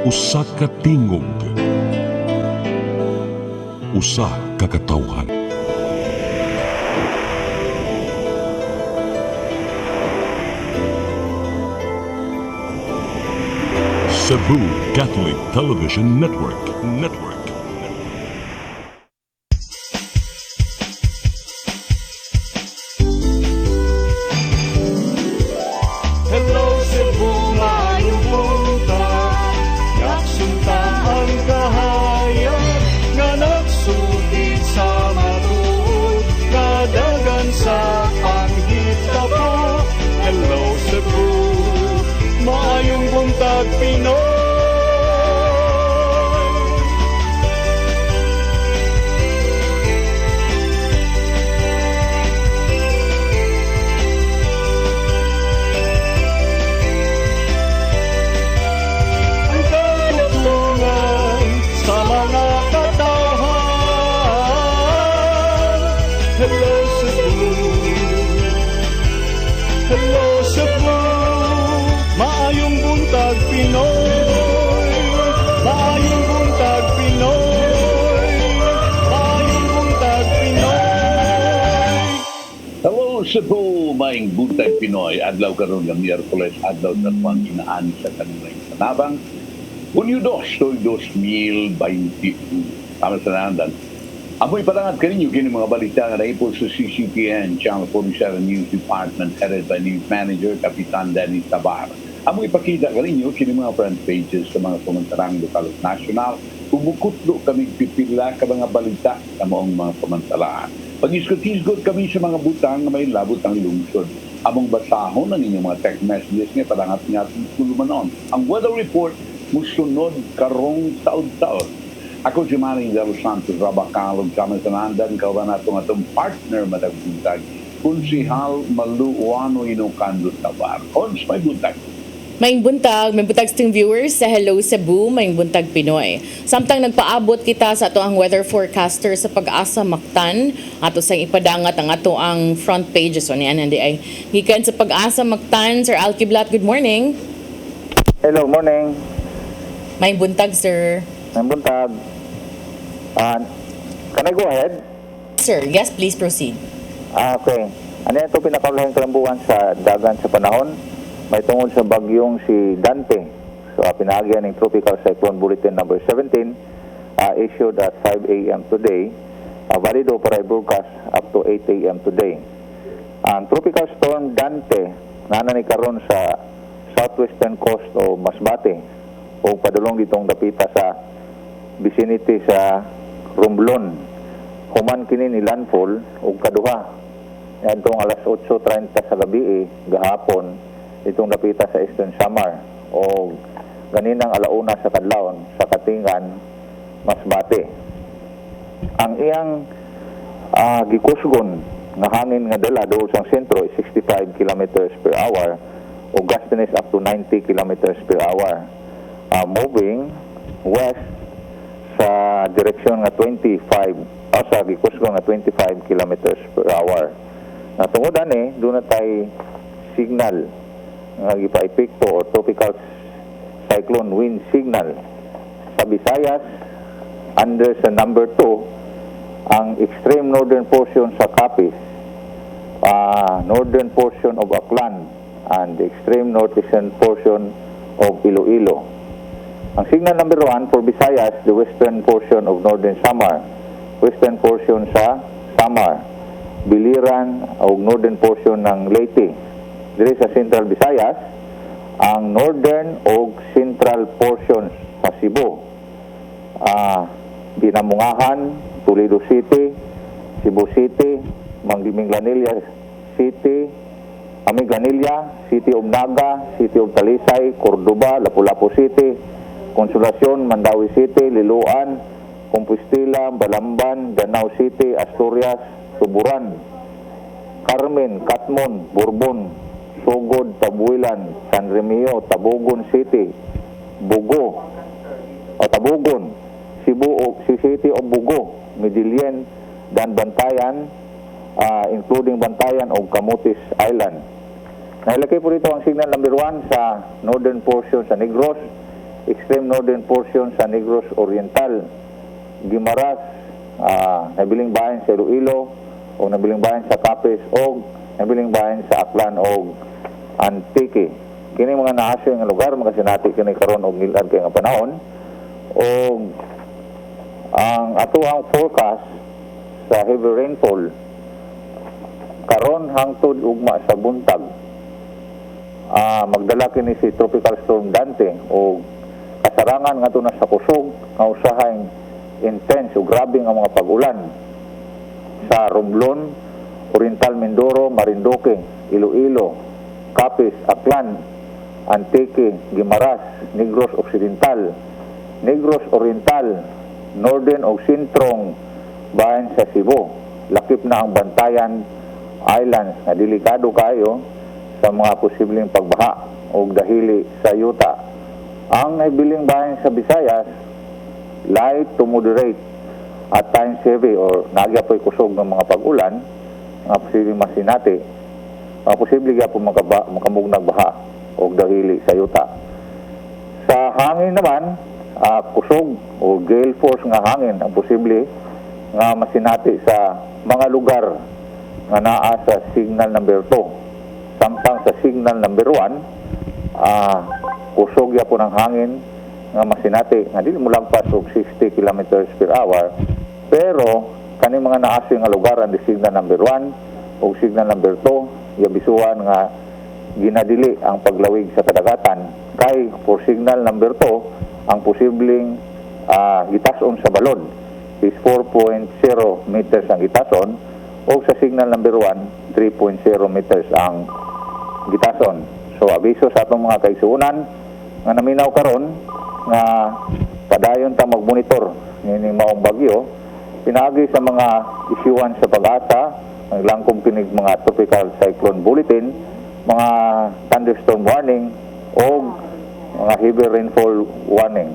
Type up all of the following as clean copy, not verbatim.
Usa ka tingog, usa ka katawhan. Cebu Catholic Television Network. Hello Cebu, maayong buntag. Yaksunta ang kahayag nga nagsulid sa matuod, kadagan sa panghitabo. Hello Cebu, maayong buntag Pinoy. Ang katutulungan sa mga katawhan. Hello Cebu, hello Cebu, maayong buntag Pinoy, maayong buntag Pinoy, maayong buntag Pinoy. Hello Cebu, maing buntag Pinoy. Adlaw karon nga Miyerkules, adlaw sa tuwang inaan sa kanilang sanabang. Hunyo 2, 2021. Tama sa nandan. Amoy palangat kaninyo kini mga balita nga naipol sa CCTN Channel 47 News Department headed by News Manager Kapitan Dennis Tabar. Amoy ipakita kaninyo kini mga front pages sa mga komentarang lokal at nasyonal. Bumukutlo kami pipila ka mga balita sa maong mga komentaraan. Pag-isgot-isgot kami sa mga butang na may labot ang lungsod. Among basahon ang inyong mga text messages nga palangat nga tulumanon. Ang weather report musunod karong taod-taod. Ako si Manny Del Santos Rabacalog sa Masanandan, kawan atong partner madagbuntag, Kunsihal Maluuano Inokando Tabar. Kons, may buntag. Maing buntag sting viewers sa Hello Cebu, maing buntag Pinoy. Samtang nagpaabot kita sa ato ang weather forecaster sa Pag-asa Mactan, ato sang ipadangat ang ato ang front pages o niyan hindi ay gikan sa Pag-asa Mactan. Sir Alkiblat, good morning. Hello, morning. Maing buntag, sir. Ang buntag. Can I go ahead? Sir, yes, please proceed. Okay. Ano ito pinakaulahing kalambuan sa dagan sa panahon? May tungod sa bagyong si Dante. So, pinahagyan ng Tropical Cyclone Bulletin number 17 issued at 5 a.m. today. Valido para i-broadcast up to 8 a.m. today. Ang Tropical Storm Dante nanani karon sa southwestern coast o Masbate o padulong ditong dapita sa vicinity sa Romblon. Human kini ni landfall ug kaduha adtong alas 8:30 sa gabi gahapon itong napita sa Eastern Samar o ganinang alauna sa kadlawon sa Katingan, Masbate. Ang iyang gikusgon nga hangin nga dala duol sa sentro is 65 kilometers per hour o gustiness up to 90 kilometers per hour. Moving west sa direksyon nga 25 sa gikusgon nga 25 kilometers per hour. Tungod ani doon na tay signal nga gipaipikto o tropical cyclone wind signal sa Visayas under sa number 2 ang extreme northern portion sa Capiz, northern portion of Aklan and the extreme northeastern portion of Iloilo. Ang signal number 1 for Visayas, the western portion of northern Samar, western portion sa Samar, Biliran o northern portion ng Leyte. Diri sa Central Visayas, ang northern o central portion sa Cebu, Binamungahan, Toledo City, Cebu City, Minglanilla City, Amiglanilla, City of Naga, City of Talisay, Cordoba, Lapu-Lapu City, Consolacion, Mandawi City, Liloan, Compostela, Balamban, Danau City, Asturias, Tuburan, Carmen, Katmon, Bourbon, Sugod, Tabuilan, San Remio, Tabogon City, Bugo, Tabogon, Cebu City of Bugo, Medellin, dan Bantayan, including Bantayan o Camotes Island. Nailagay po dito ang signal number 1 sa northern portion sa Negros, extreme northern portion sa Negros Oriental, Guimaras, nabiling bahin sa Iloilo, o nabiling bahin sa Capiz, o nabiling bahin sa Aklan o Antique. Kini mga naasyo nga lugar, makasinati kini karon og nilad kay nga panahon. O ang ato ang forecast sa heavy rainfall karon hangtod ugma sa buntag, magdala kini si Tropical Storm Dante o kasarangan nga na sa kusog nga usahay intense o grabe nga mga pag-ulan sa Romblon, Oriental Mindoro, Marinduque, Iloilo, Capiz, Aklan, Antique, Guimaras, Negros Occidental, Negros Oriental, Northern o Sintrong bahin sa Cebu. Lakip na ang Bantayan Islands na delikado kayo sa mga posibleng pagbaha o dahili sa yuta. Ang naibiling bahin sa Visayas, light to moderate at times heavy or nagya po'y kusog ng mga pag-ulan, mga posibleng masinati, mga posibleng po makamugnag baha o dahili sa yuta. Sa hangin naman, kusog o gale force nga hangin ang posible nga masinati sa mga lugar nga naa sa signal number 2. Samtang sa signal number 1, kusog ya po ng hangin nga masinati nga dili mo lagpas og 60 kilometers per hour, pero kani mga naaso nga lugar ang signal number 1 o signal number 2 ya bisuhan nga ginadili ang paglawig sa kadagatan kay for signal number 2 ang posibleng gitason sa balod is 4.0 meters ang gitason o sa signal number 1 3.0 meters ang gitason. So abiso sa atong mga kaigsuonan nga naminaw karon nga padayon ta magmonitor nining maong bagyo, pinaagi sa mga isyuan sa pag-asa ang langkom kinig mga tropical cyclone bulletin, mga thunderstorm warning o mga heavy rainfall warning.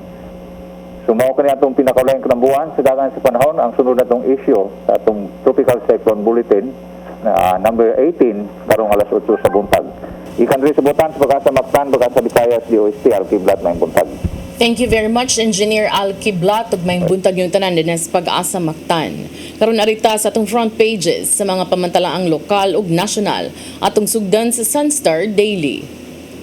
Sumaw kani atong pinakaulaing kinambuan sa dagan sa panahon. Ang sunod natong issue sa atong tropical cyclone bulletin na number 18 karong alas 8 sa buntag. Ikan rin sa butan sa Pag-asa Mactan, Pag-asa Visayas, DOST, Alkiblat na buntag. Thank you very much, Engineer Alkiblat, ug may buntag yung tanan din sa Pag-asa Mactan. Karon arita sa atong front pages sa mga pamantalaang lokal ug nasyonal atong sugdan sa Sunstar Daily.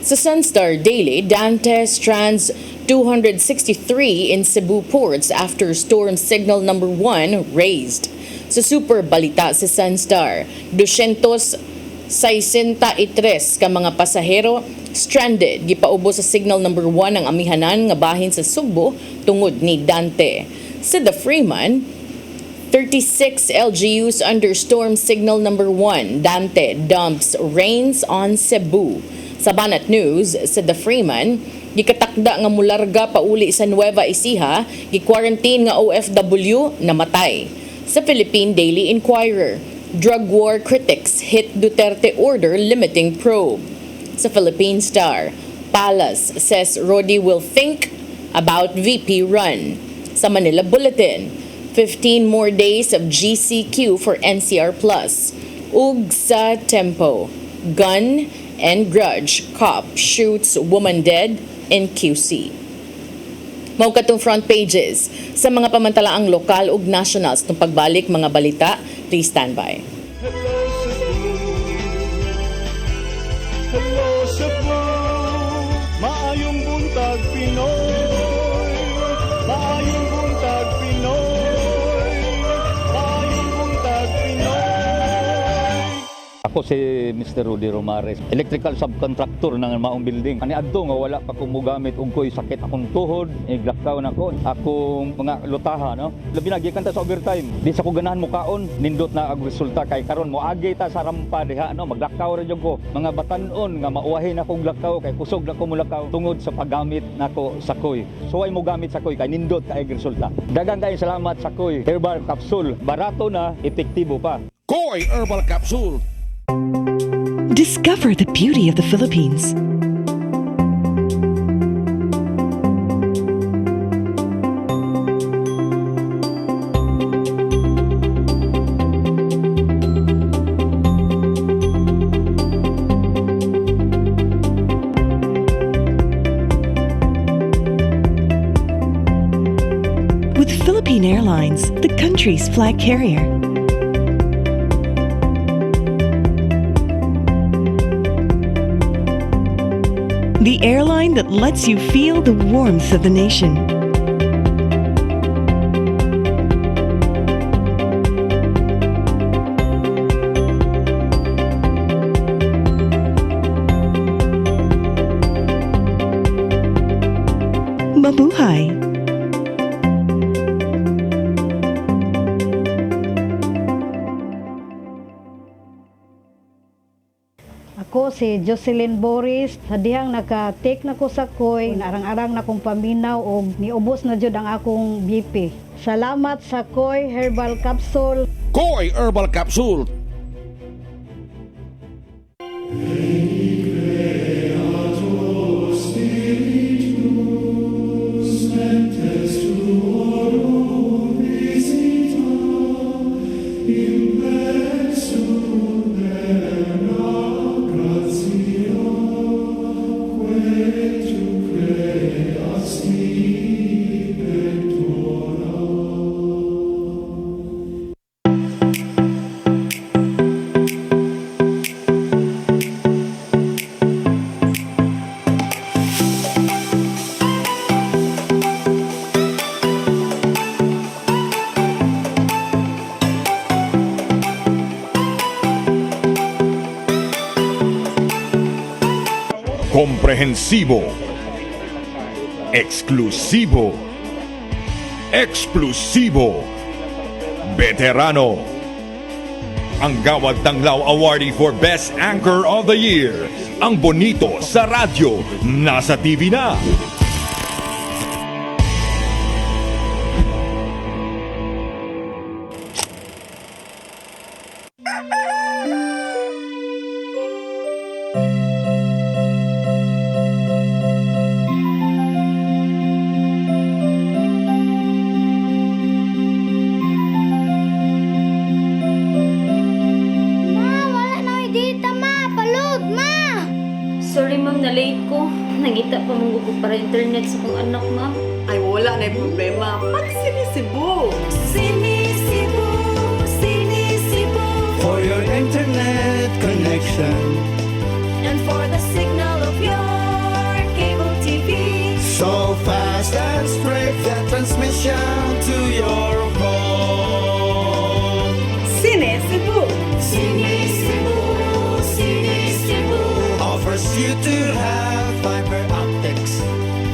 Sa Sunstar Daily, Dante strands 263 in Cebu ports after storm signal number 1 raised. Sa Super Balita sa Sunstar, 263 ka mga pasahero stranded gipaubo sa signal number 1 ang amihanan nga bahin sa Sugbo tungod ni Dante. Sa The Freeman, 36 LGUs under storm signal number 1. Dante dumps rains on Cebu. Sa Banat News, sa The Freeman, gikatakda nga mularga pauli sa Nueva Ecija, gi-quarantine nga OFW namatay. Sa Philippine Daily Inquirer, drug war critics hit Duterte order limiting probe. Sa Philippine Star, Palace says Rodi will think about VP run. Sa Manila Bulletin, 15 more days of GCQ for NCR+. Ug sa Tempo, gun and grudge, cop shoots woman dead in QC. Mao katong front pages sa mga pamantalaang lokal ug national sa pagbalik mga balita. Please stand by. Hello Cebu, maayong buntag Pinoy, maayong buntag Pinoy, maayong buntag Pinoy. Ako si Mr. Rudy Romares, electrical subcontractor ng maong building. Ani adto nga wala pa ko mogamit og ko'y sakit akong tuhod, iglakaw na ko, akong mga lutaha, no. Labi na gikan ta sa overtime. Di sa ko ganahan mo kaon, nindot na ang resulta kay karon mo agi ta sa rampa diha, no. Maglakaw ra jud ko. Mga batan-on nga mauwahin akong lakaw kay kusog na ko mulakaw tungod sa paggamit nako sa koy. So ay mo gamit sa koy kay nindot kay resulta. Daghang kay salamat sa koy herbal capsule. Barato na, epektibo pa. Koy Herbal Capsule. Discover the beauty of the Philippines. Philippine Airlines, the country's flag carrier. The airline that lets you feel the warmth of the nation. Mabuhay! Ako si Jocelyn Boris, hadihang naka-take na ko sa koy, arang-arang na kong paminaw o niubos na jud ang akong BP. Salamat sa koy herbal capsule. Koy Herbal Capsule. Komprehensibo, eksklusibo, eksplosibo, veterano. Ang Gawad Tanglaw Awardee for Best Anchor of the Year. Ang bonito sa radyo, nasa TV na. Sorry ma'am, na-late ko. Nangita pa mong gugo para internet sa kong anak ma'am. Ay wala na yung problema. Pag sinisibo. Sinisibo, sinisibo. For your internet connection. And for the signal of your cable TV. So fast and straight the transmission to your home. Sinisibo. Sinisibo, sinisibo. Offers you to have fiber optics.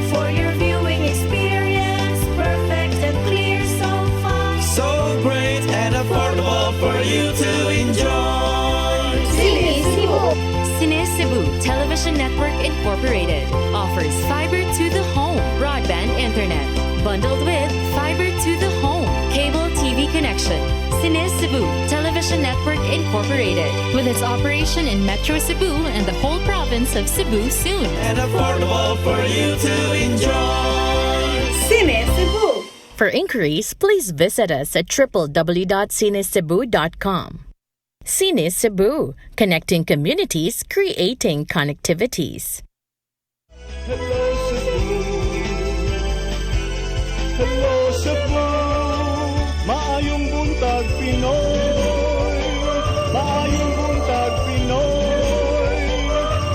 For your viewing experience, perfect and clear so fast. So great and affordable for you to enjoy. Sinisibo. Sinisibo Television Network Incorporated offers fiber to the home broadband internet bundled with fiber to the home cable TV connection. Sinisibo Television Network Incorporated with its operation in Metro Cebu and the whole province of Cebu soon. And affordable for you to enjoy. Sinisibo. For inquiries, please visit us at www.sinisibu.com. Cine Cebu, connecting communities, creating connectivities. Hello Cebu. Hello Cebu. Maayong buntag Pinoy. Maayong buntag Pinoy.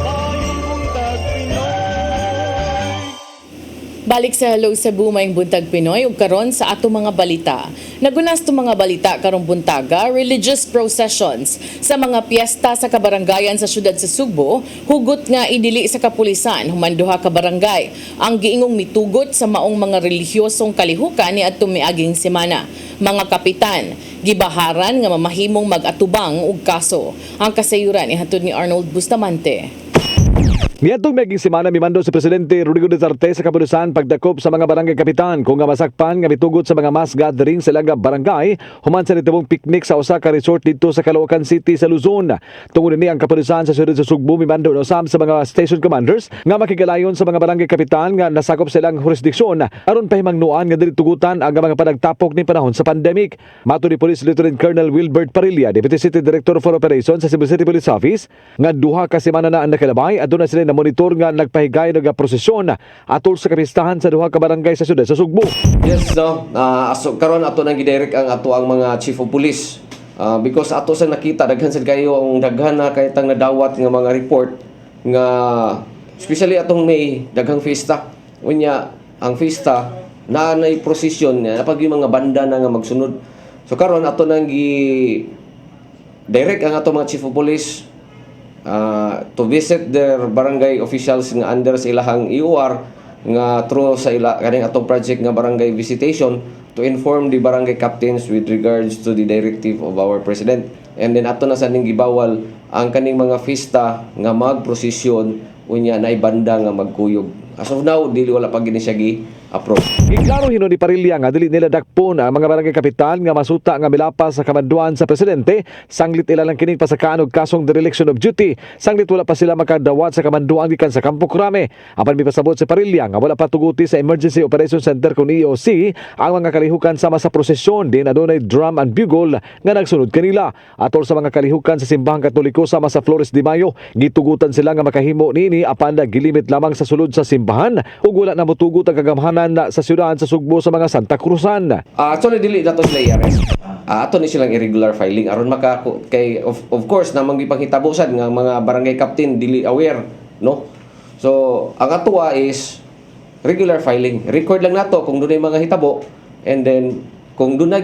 Maayong buntag Pinoy. Balik sa Hello Cebu, maayong buntag Pinoy ug karon sa ato mga balita. Nagunas to mga balita karong buntaga, religious processions sa mga piyesta sa kabarangayan sa syudad sa Subo, hugot nga idili sa kapulisan human duha ka barangay ang giingong mitugot sa maong mga relihiyosong kalihukan niadtong miaging semana. Mga kapitan, gibaharan nga mamahimong mag-atubang og kaso. Ang kasayuran ihatod ni Arnold Bustamante. Niadtong meging semana mimando si Presidente Rodrigo Duterte sa kapulisan pagdakop sa mga barangay kapitan kung nga masakpan nga mitugot sa mga mass gathering sa ilang barangay human sa nitibong picnic sa usa ka resort dito sa Caloocan City sa Luzon. Tungod ni ang kapulisan sa siyudad sa Sugbo mimando usab sa mga station commanders nga makigalayon sa mga barangay kapitan nga nasakop sa ilang jurisdiksyon aron pahimangnuan nga dili tugutan ang mga panagtapok ni panahon sa pandemic. Mato ni Police Lieutenant Colonel Wilbert Parilla, Deputy City Director for Operations sa Cebu City Police Office, nga duha ka semana na ang nakalabay adto na sila monitor nga nagpahigay nga prosesyon atol sa kapistahan sa duha ka barangay sa siyudad sa Sugbo. Yes, no. Karon ato nang gidirect ang ato ang mga chief of police. Because ato sa nakita daghan sad kayo ang daghan na kay tang nadawat nga mga report nga especially atong May daghang fiesta. Unya ang fiesta na nay prosesyon napag yung mga banda na nga magsunod. So karon ato nang direct ang ato mga chief of police to visit their barangay officials nga under sa ilahang EOR nga through sa kaning atong project nga barangay visitation to inform the barangay captains with regards to the directive of our president. And then ato na sa ning gibawal ang kaning mga fiesta nga magprosesyon unya na ibanda nga magkuyog. As of now, dili wala pa gini siya gi-approve. Giklaro hinon ni Parilla nga dili nila dakpon ang mga barangay kapitan nga masuta nga milapas sa kamanduan sa presidente, sanglit ilalang kining pasakaan og kasong dereliction of duty, sanglit wala pa sila makadawat sa kamanduan gikan sa Kampo Crame. Apan mipasabot si Parilla nga wala pa tuguti sa Emergency Operation Center kun EOC ang mga kalihukan sama sa prosesyon din adunay drum and bugle nga nagsunod kanila. Atol sa mga kalihukan sa simbahang Katoliko sama sa Flores de Mayo, gitugutan sila nga makahimo niini apan gilimit lamang sa sulod sa simbahan ug wala na motugot ang kagamhanan sa siyudad sa Sugbo sa mga Santa Cruzan. Actually dili dato sila i-arrest. Ato ni silang irregular filing aron maka kay of course namang gipanghitabusan nga mga barangay captain dili aware, no? So ang atoa is regular filing. Record lang nato kung dunay mga hitabo and then kung doon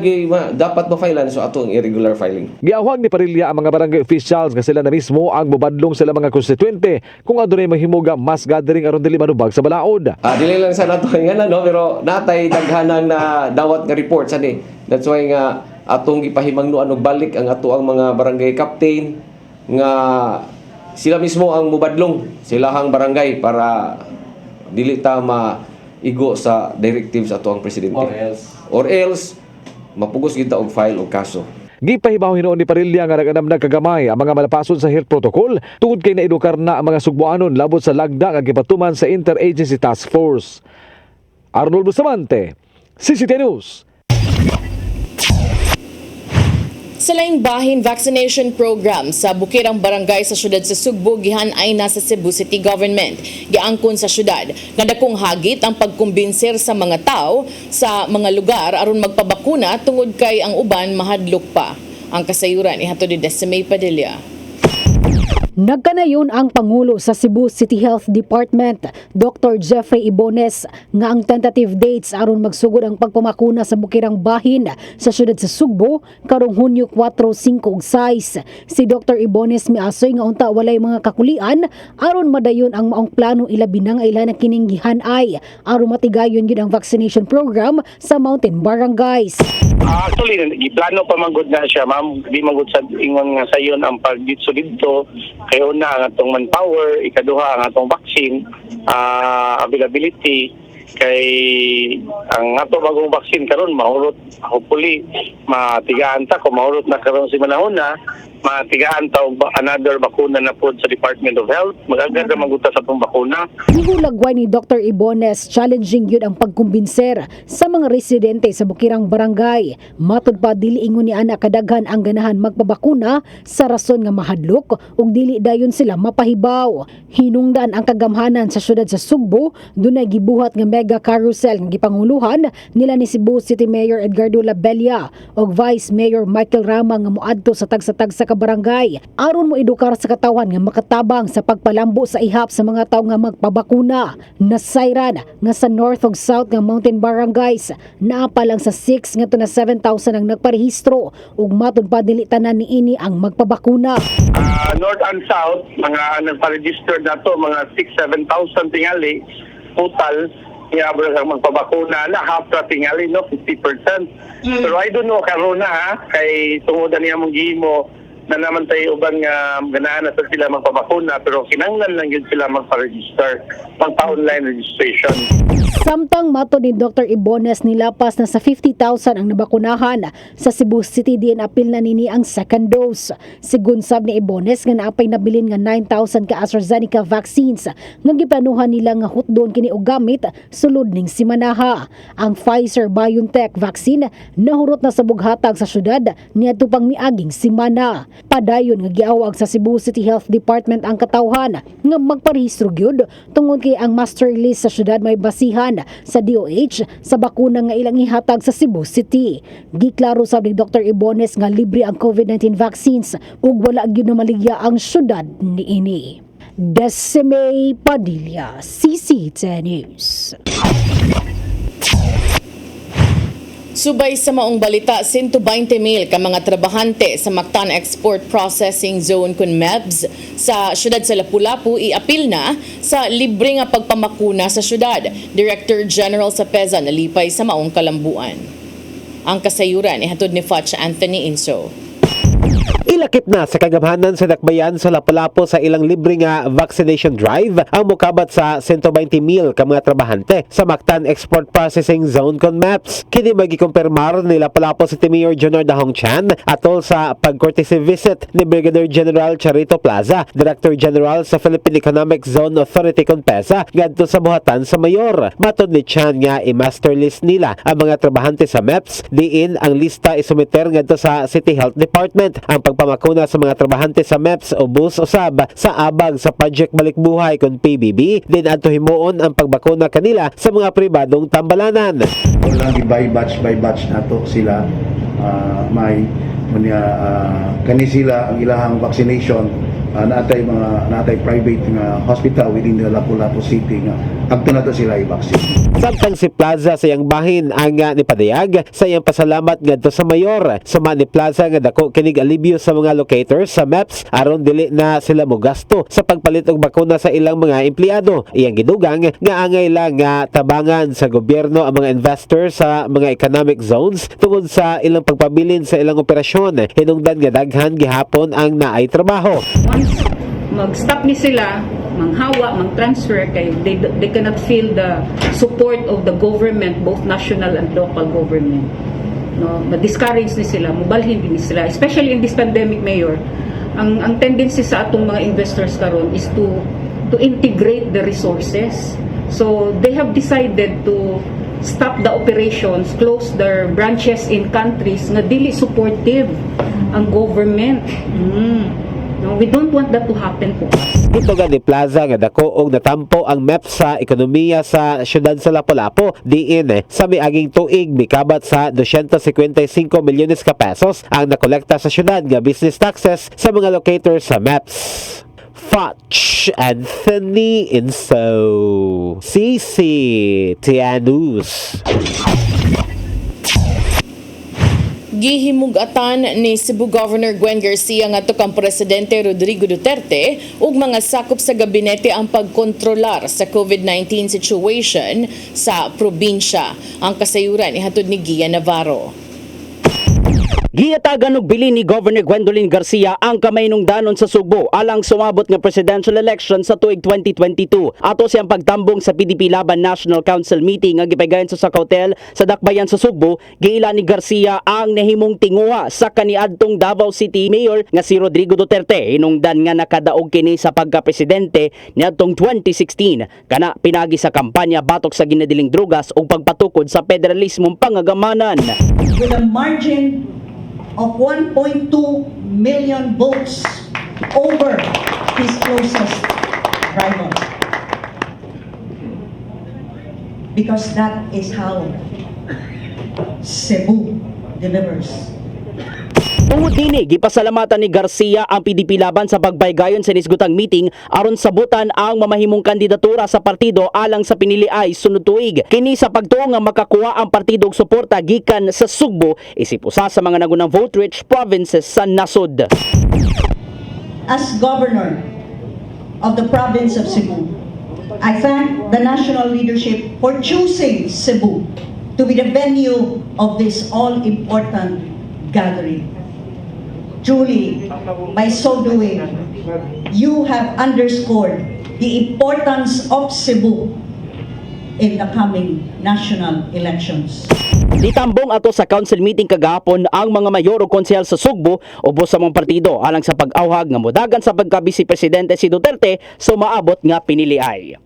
dapat ma-filean, so ato ang irregular filing. Giawag ni Parilla ang mga barangay officials nga sila na mismo ang mubadlong sila mga konstituente kung adunay mahimog mass gathering aron dili manubag sa balaod. Dili lang sa nato nga no, pero natay daghanang na dawat nga reports ani. That's why nga atong gipahimangnuan og balik ang ato ang mga barangay captain nga sila mismo ang mubadlong silahang barangay para dili ta maigo sa directives ato ang presidente. Or else mapugos kita og file og kaso. Gipahibaw hinuon ni Parilla nga naganamnag kagamay ang mga malapason sa health protocol tungod kay naedukar na ang mga Sugboanon labot sa lagda nga gipatuman sa Interagency Task Force. Arnold Bustamante, CCTV News. Sa laing bahin vaccination program sa bukirang barangay sa syudad sa Sugbo gihan-ay na sa Cebu City Government. Giangkon sa syudad nga dakong hagit ang pagkumbinser sa mga tao sa mga lugar aron magpabakuna tungod kay ang uban mahadlok pa. Ang kasayuran ihatod ni Decimay Padilla. Nagkanayon ang Pangulo sa Cebu City Health Department, Dr. Jeffrey Ibones, nga ang tentative dates aron magsugod ang pagpamakuna sa bukirang bahin sa syudad sa Sugbo karong Hunyo 4, 5 ug 6. Si Dr. Ibones miasoy nga unta walay mga kakulian aron madayon ang maong plano ilabi na nga ila na kining gihan-ay aron matigayon gyud ang vaccination program sa mountain barangays. Actually, iplano pa magud na siya, ma'am. Di magud sa ingon nga sayon ang pagditso dito. Kaya una ang atong manpower, ikaduha ang atong vaccine, availability. Kay ang ato bagong vaccine karon mahurot, hopefully matigaan ta kung mahurot na karon si manahon na matigaan ta og another bakuna na pod sa Department of Health. Magagad na maguta sa atong bakuna. Gihulagway ni Dr. Ibones challenging yun ang pagkumbinser sa mga residente sa bukirang barangay. Matud pa dili ingon ni ana kadaghan ang ganahan magpabakuna sa rason nga mahadlok ug dili dayon sila mapahibaw. Hinungdan ang kagamhanan sa syudad sa Sugbo dunay gibuhat nga mega carousel nga gipanguluhan nila ni Cebu City Mayor Edgardo Labella ug Vice Mayor Michael Rama nga moadto sa tagsa-tagsa ka barangay aron mo edukar sa katawan nga makatabang sa pagpalambo sa ihap sa mga tawo nga magpabakuna. Nasayran nga sa north ug south nga mountain barangays naa pa lang sa 6 ngadto na 7,000 ang nagparehistro ug matud pa dili tanan niini ang magpabakuna. North and south mga nagpa-register nato mga 6,000-7,000 tingali total. Iabra ang magpabakuna na half na tingali, no? 50%. Pero I don't know, karuna ha, kay tungod niya mong gihimo na naman tayo uban nga ganahan na sila magpabakuna pero kinanglan lang yun sila magpa-register, magpa-online registration. Samtang mato ni Dr. Ibones nilapas na sa 50,000 ang nabakunahan sa Cebu City din apil na nini ang second dose. Sigun sab ni Ibones nga naapay nabilin nga 9,000 ka AstraZeneca vaccines nga giplanuhan nila nga hutdon kini og gamit sulod ning simanaha. Ang Pfizer-BioNTech vaccine nahurot na sa bughatag sa syudad niadto pang miaging simana. Padayon nga giawag sa Cebu City Health Department ang katawhan nga magparehistro gyud tungod kay ang master list sa syudad may basihan sa DOH sa bakuna nga ilang ihatag sa Cebu City. Giklaro sa ni Dr. Ibones nga libre ang COVID-19 vaccines ug wala gyud na maligya ang syudad niini. Desime Padilla, CC10 News. Subay sa maong balita, 120,000 ka mga trabahante sa Mactan Export Processing Zone kun MEBS sa syudad sa Lapu-Lapu iapil na sa libre nga pagpamakuna sa syudad. Director General sa PEZA nalipay sa maong kalambuan. Ang kasayuran ihatod ni Fatch Anthony Inso. Ilakip na sa kagamhanan sa dakbayan sa Lapu-Lapu sa ilang libre nga vaccination drive ang mukabat sa 120,000 ka mga trabahante sa Mactan Export Processing Zone con MEPS. Kini magikumpirmar ni Lapu-Lapu City Mayor Junor Dahong Chan atol sa pag-courtesy visit ni Brigadier General Charito Plaza, Director General sa Philippine Economic Zone Authority con PEZA, ngadto sa buhatan sa mayor. Matod ni Chan nga i-master list nila ang mga trabahante sa MEPS, diin ang lista isumiter ngadto sa City Health Department. Ang pagpamakuna sa mga trabahante sa MEPS ubos usab sa abag sa Project Balikbuhay kon PBB, din adto himuon ang pagbakuna kanila sa mga pribadong tambalanan. Lang by batch nato sila may kani sila ang ilahang vaccination natay private nga hospital within the Lapu-Lapu City nga agto na to sila i-vaccine. Samtang si Plaza sa iyang bahin ang nipadayag sa iyang pasalamat ngadto sa mayor. Sama ni Plaza nga dako kinig alibyo sa mga locators sa MEPS aron dili na sila mogasto sa pagpalit og bakuna sa ilang mga empleyado. Iyang gidugang nga angay lang nga tabangan sa gobyerno ang mga investors sa mga economic zones tungod sa ilang pagpabilin sa ilang operasyon. Hinungdan nga daghan gihapon ang naay trabaho. Mag-stop ni sila, manghawa, mang-transfer kay they cannot feel the support of the government, both national and local government. No, ma-discourage ni sila, mubalhin din sila, especially in this pandemic, Mayor. Ang tendency sa atong mga investors karon is to integrate the resources. So they have decided to stop the operations, close their branches in countries nga dili supportive ang government. No, we don't want that to happen po. Ito ni Plaza nga dako og natampo ang MEPS sa ekonomiya sa syudad sa Lapu-Lapu, diin sa miaging tuig mikabat sa 255 milyones ka pesos ang nakolekta sa syudad nga business taxes sa mga locators sa MEPS. Fatch Anthony Inso, CC10 News. Gihimugatan ni Cebu Governor Gwen Garcia ngadto kang Presidente Rodrigo Duterte ug mga sakop sa gabinete ang pagkontrolar sa COVID-19 situation sa probinsya. Ang kasayuran ihatod ni Gia Navarro. Giyatagan og bilin ni Governor Gwendolyn Garcia ang kamaynungdanon sa Sugbo alang sumabot nga presidential election sa tuig 2022. Ato siyang pagtambong sa PDP Laban National Council meeting nga gipaygayon sa Hotel sa Dakbayan sa Sugbo, giila ni Garcia ang nahimong tinguha sa kaniadtong Davao City Mayor nga si Rodrigo Duterte hinungdan nga nakadaog kini sa pagka-presidente niadtong 2016 kana pinagi sa kampanya batok sa ginadiling drugas ug pagpatukod sa federalismong pangagamanan. With a margin of 1.2 million votes over his closest rival. Because that is how Cebu delivers. Tungod kini, gipasalamatan ni Garcia ang PDP Laban sa pagbaygayon sa nisgutang meeting aron sabutan ang mamahimong kandidatura sa partido alang sa pinili ay sunod tuig. Kini sa pagtuo nga makakuha ang partido og suporta gikan sa Sugbo, isip usa sa mga nagunang vote-rich provinces sa nasod. As governor of the province of Cebu, I thank the national leadership for choosing Cebu to be the venue of this all-important gathering. Truly, by so doing, you have underscored the importance of Cebu in the coming national elections. Ditambong ato sa council meeting kagahapon ang mga mayor o konsehal sa Sugbo ubos sa mga partido alang sa pag-awhag nga modagan sa pagka-vice presidente si Duterte sa maabot nga piniliay.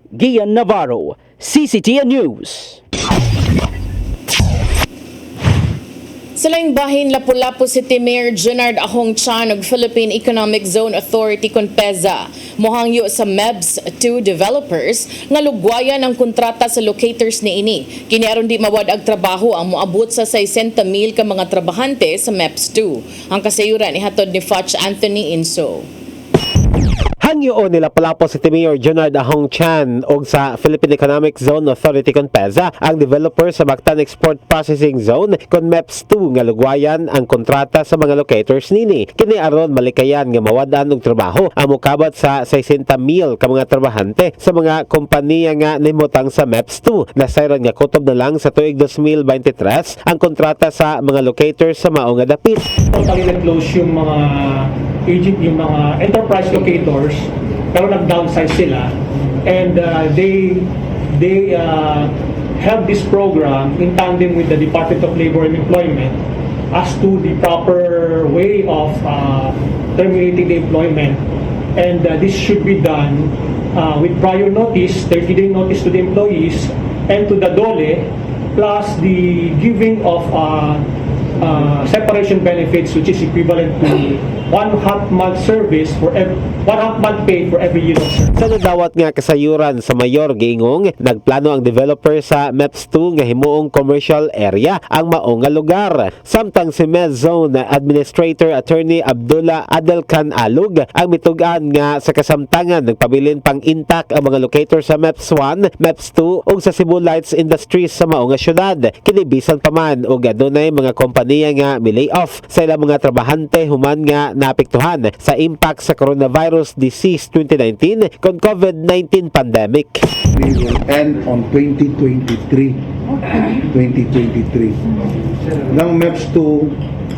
Gian Navarro, CCTN News. Sa laing bahin, Lapu-Lapu City Mayor Junard Ahong Chan ug Philippine Economic Zone Authority CONPEZA mohangyo sa MEBS2 developers nga lugwayan ang kontrata sa locators niini. Kini aron di mawad ag trabaho ang moabot sa 60,000 ka mga trabahante sa MEBS2. Ang kasayuran ihatod ni Foch Anthony Inso. Hangyo nila Lapu-Lapu City Mayor Junard Ahong Chan og sa Philippine Economic Zone Authority CONPEZA ang developer sa Mactan Export Processing Zone kon MEPS2 nga lugwayan ang kontrata sa mga locators nini. Kini aron malikayan nga mawadan og trabaho ang mokabat sa 60,000 ka mga trabahante sa mga kompanya nga nimutang sa MEPS2. Nasayran nga kutob na lang sa tuig 2023 ang kontrata sa mga locators sa mao nga dapit. Totally na-close yung mga yung mga enterprise locators pero nag-downsize sila and they held this program in tandem with the Department of Labor and Employment as to the proper way of terminating the employment, and this should be done with prior notice, 30-day notice to the employees and to the DOLE, plus the giving of separation benefits, which is equivalent to 1/2 month service for 1/2 month pay for every year of service. Sa nadawat nga kasayuran sa Mayor giingong, nagplano ang developer sa MEPS2 nga himuong commercial area ang mao nga lugar. Samtang si MEZone Administrator Attorney Abdullah Adelkan Alug ang mitugan nga sa kasamtangan nagpabilin pang intact ang mga locator sa MEPS1, MEPS2 ug sa Cebu Lights Industries sa mao nga syudad. Kini bisan pa man og adunay mga kompanya nga mi-layoff sa ilang mga trabahante human nga naapektuhan sa impact sa coronavirus disease 2019 kon COVID-19 pandemic. We will end on 2023. 2023. Ng MEPS2,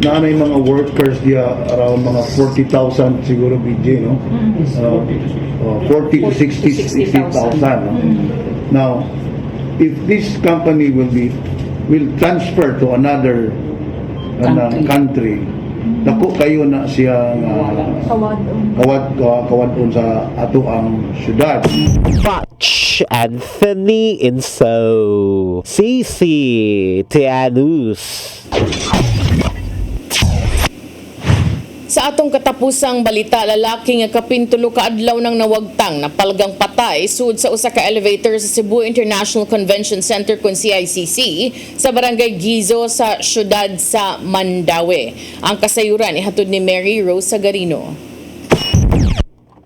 na ano yung mga workers diya, around mga 40,000 siguro BJ, no? 40 to 60,000. No? Now, if this company will transfer to another country, dako kayo na siya kawadon sa ato ang syudad. Foch Anthony Inso, CC Tianus. Sa atong katapusang balita, lalaki nga kapintulo ka adlaw nang nawagtang napalgang patay sud sa usa ka elevator sa Cebu International Convention Center kun CICC sa barangay Gizo sa syudad sa Mandaue. Ang kasayuran ihatod ni Mary Rose Sagarino.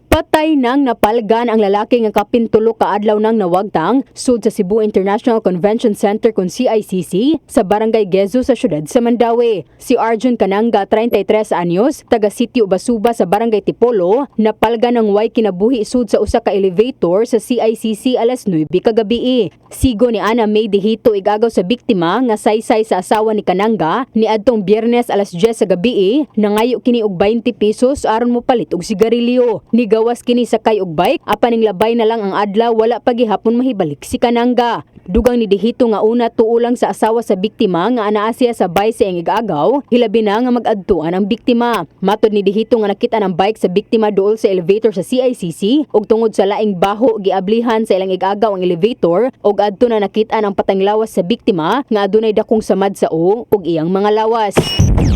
Patay nang napalgan ang lalaki nga kapintulo ka adlaw nang nawagtang sud sa Cebu International Convention Center kun CICC sa barangay Gezo sa syudad sa Mandaue. Si Arjun Kananga, 33 anyos, taga Sitio Basuba sa barangay Tipolo, napalgan ang way kinabuhi sud sa usa ka elevator sa CICC alas 9 kagabi. Sigo ni Ana May Dihito igagaw sa biktima nga saysay sa asawa ni Kananga ni adtong Biyernes alas 10 sa gabi, nangayo kini og 20 pesos aron mo palit og sigarilyo. Gawas kini sakay og bike, apan ning labay na lang ang adlaw, wala pa gihapon mahibalik si Kananga. Dugang ni Dihito nga una tuulang sa asawa sa biktima nga anaa siya sa bike sa iyang igagaw, hilabi na nga mag-adtuan ang biktima. Matod ni Dihito nga nakita ng bike sa biktima dool sa elevator sa CICC ug tungod sa laing baho giablihan sa ilang igagaw ang elevator ug adto na nakita ang patang lawas sa biktima nga adunay dakong samad sa ug iyang mga lawas.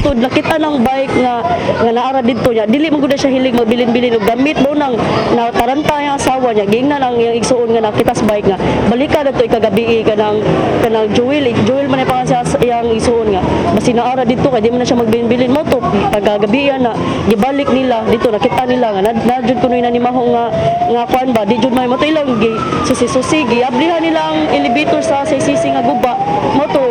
Tud nakita ng bike nga naara didto niya, dili man gud siya hilig magbilin-bilin og gamit mo nang nataranta ang asawa niya, ging na lang yung igsuon nga nakita sa bike nga balika dito ikagabi kanang Joel man pa sa iyang isuon nga basi naara dito kay di man na siya magbilin-bilin mo to paggabi na gibalik nila dito nakita nila nga nadjud kuno na ni maho nga kwan ba di jud may mo to ilang susi giablihan nila ang elevator sa CICC nga guba mo to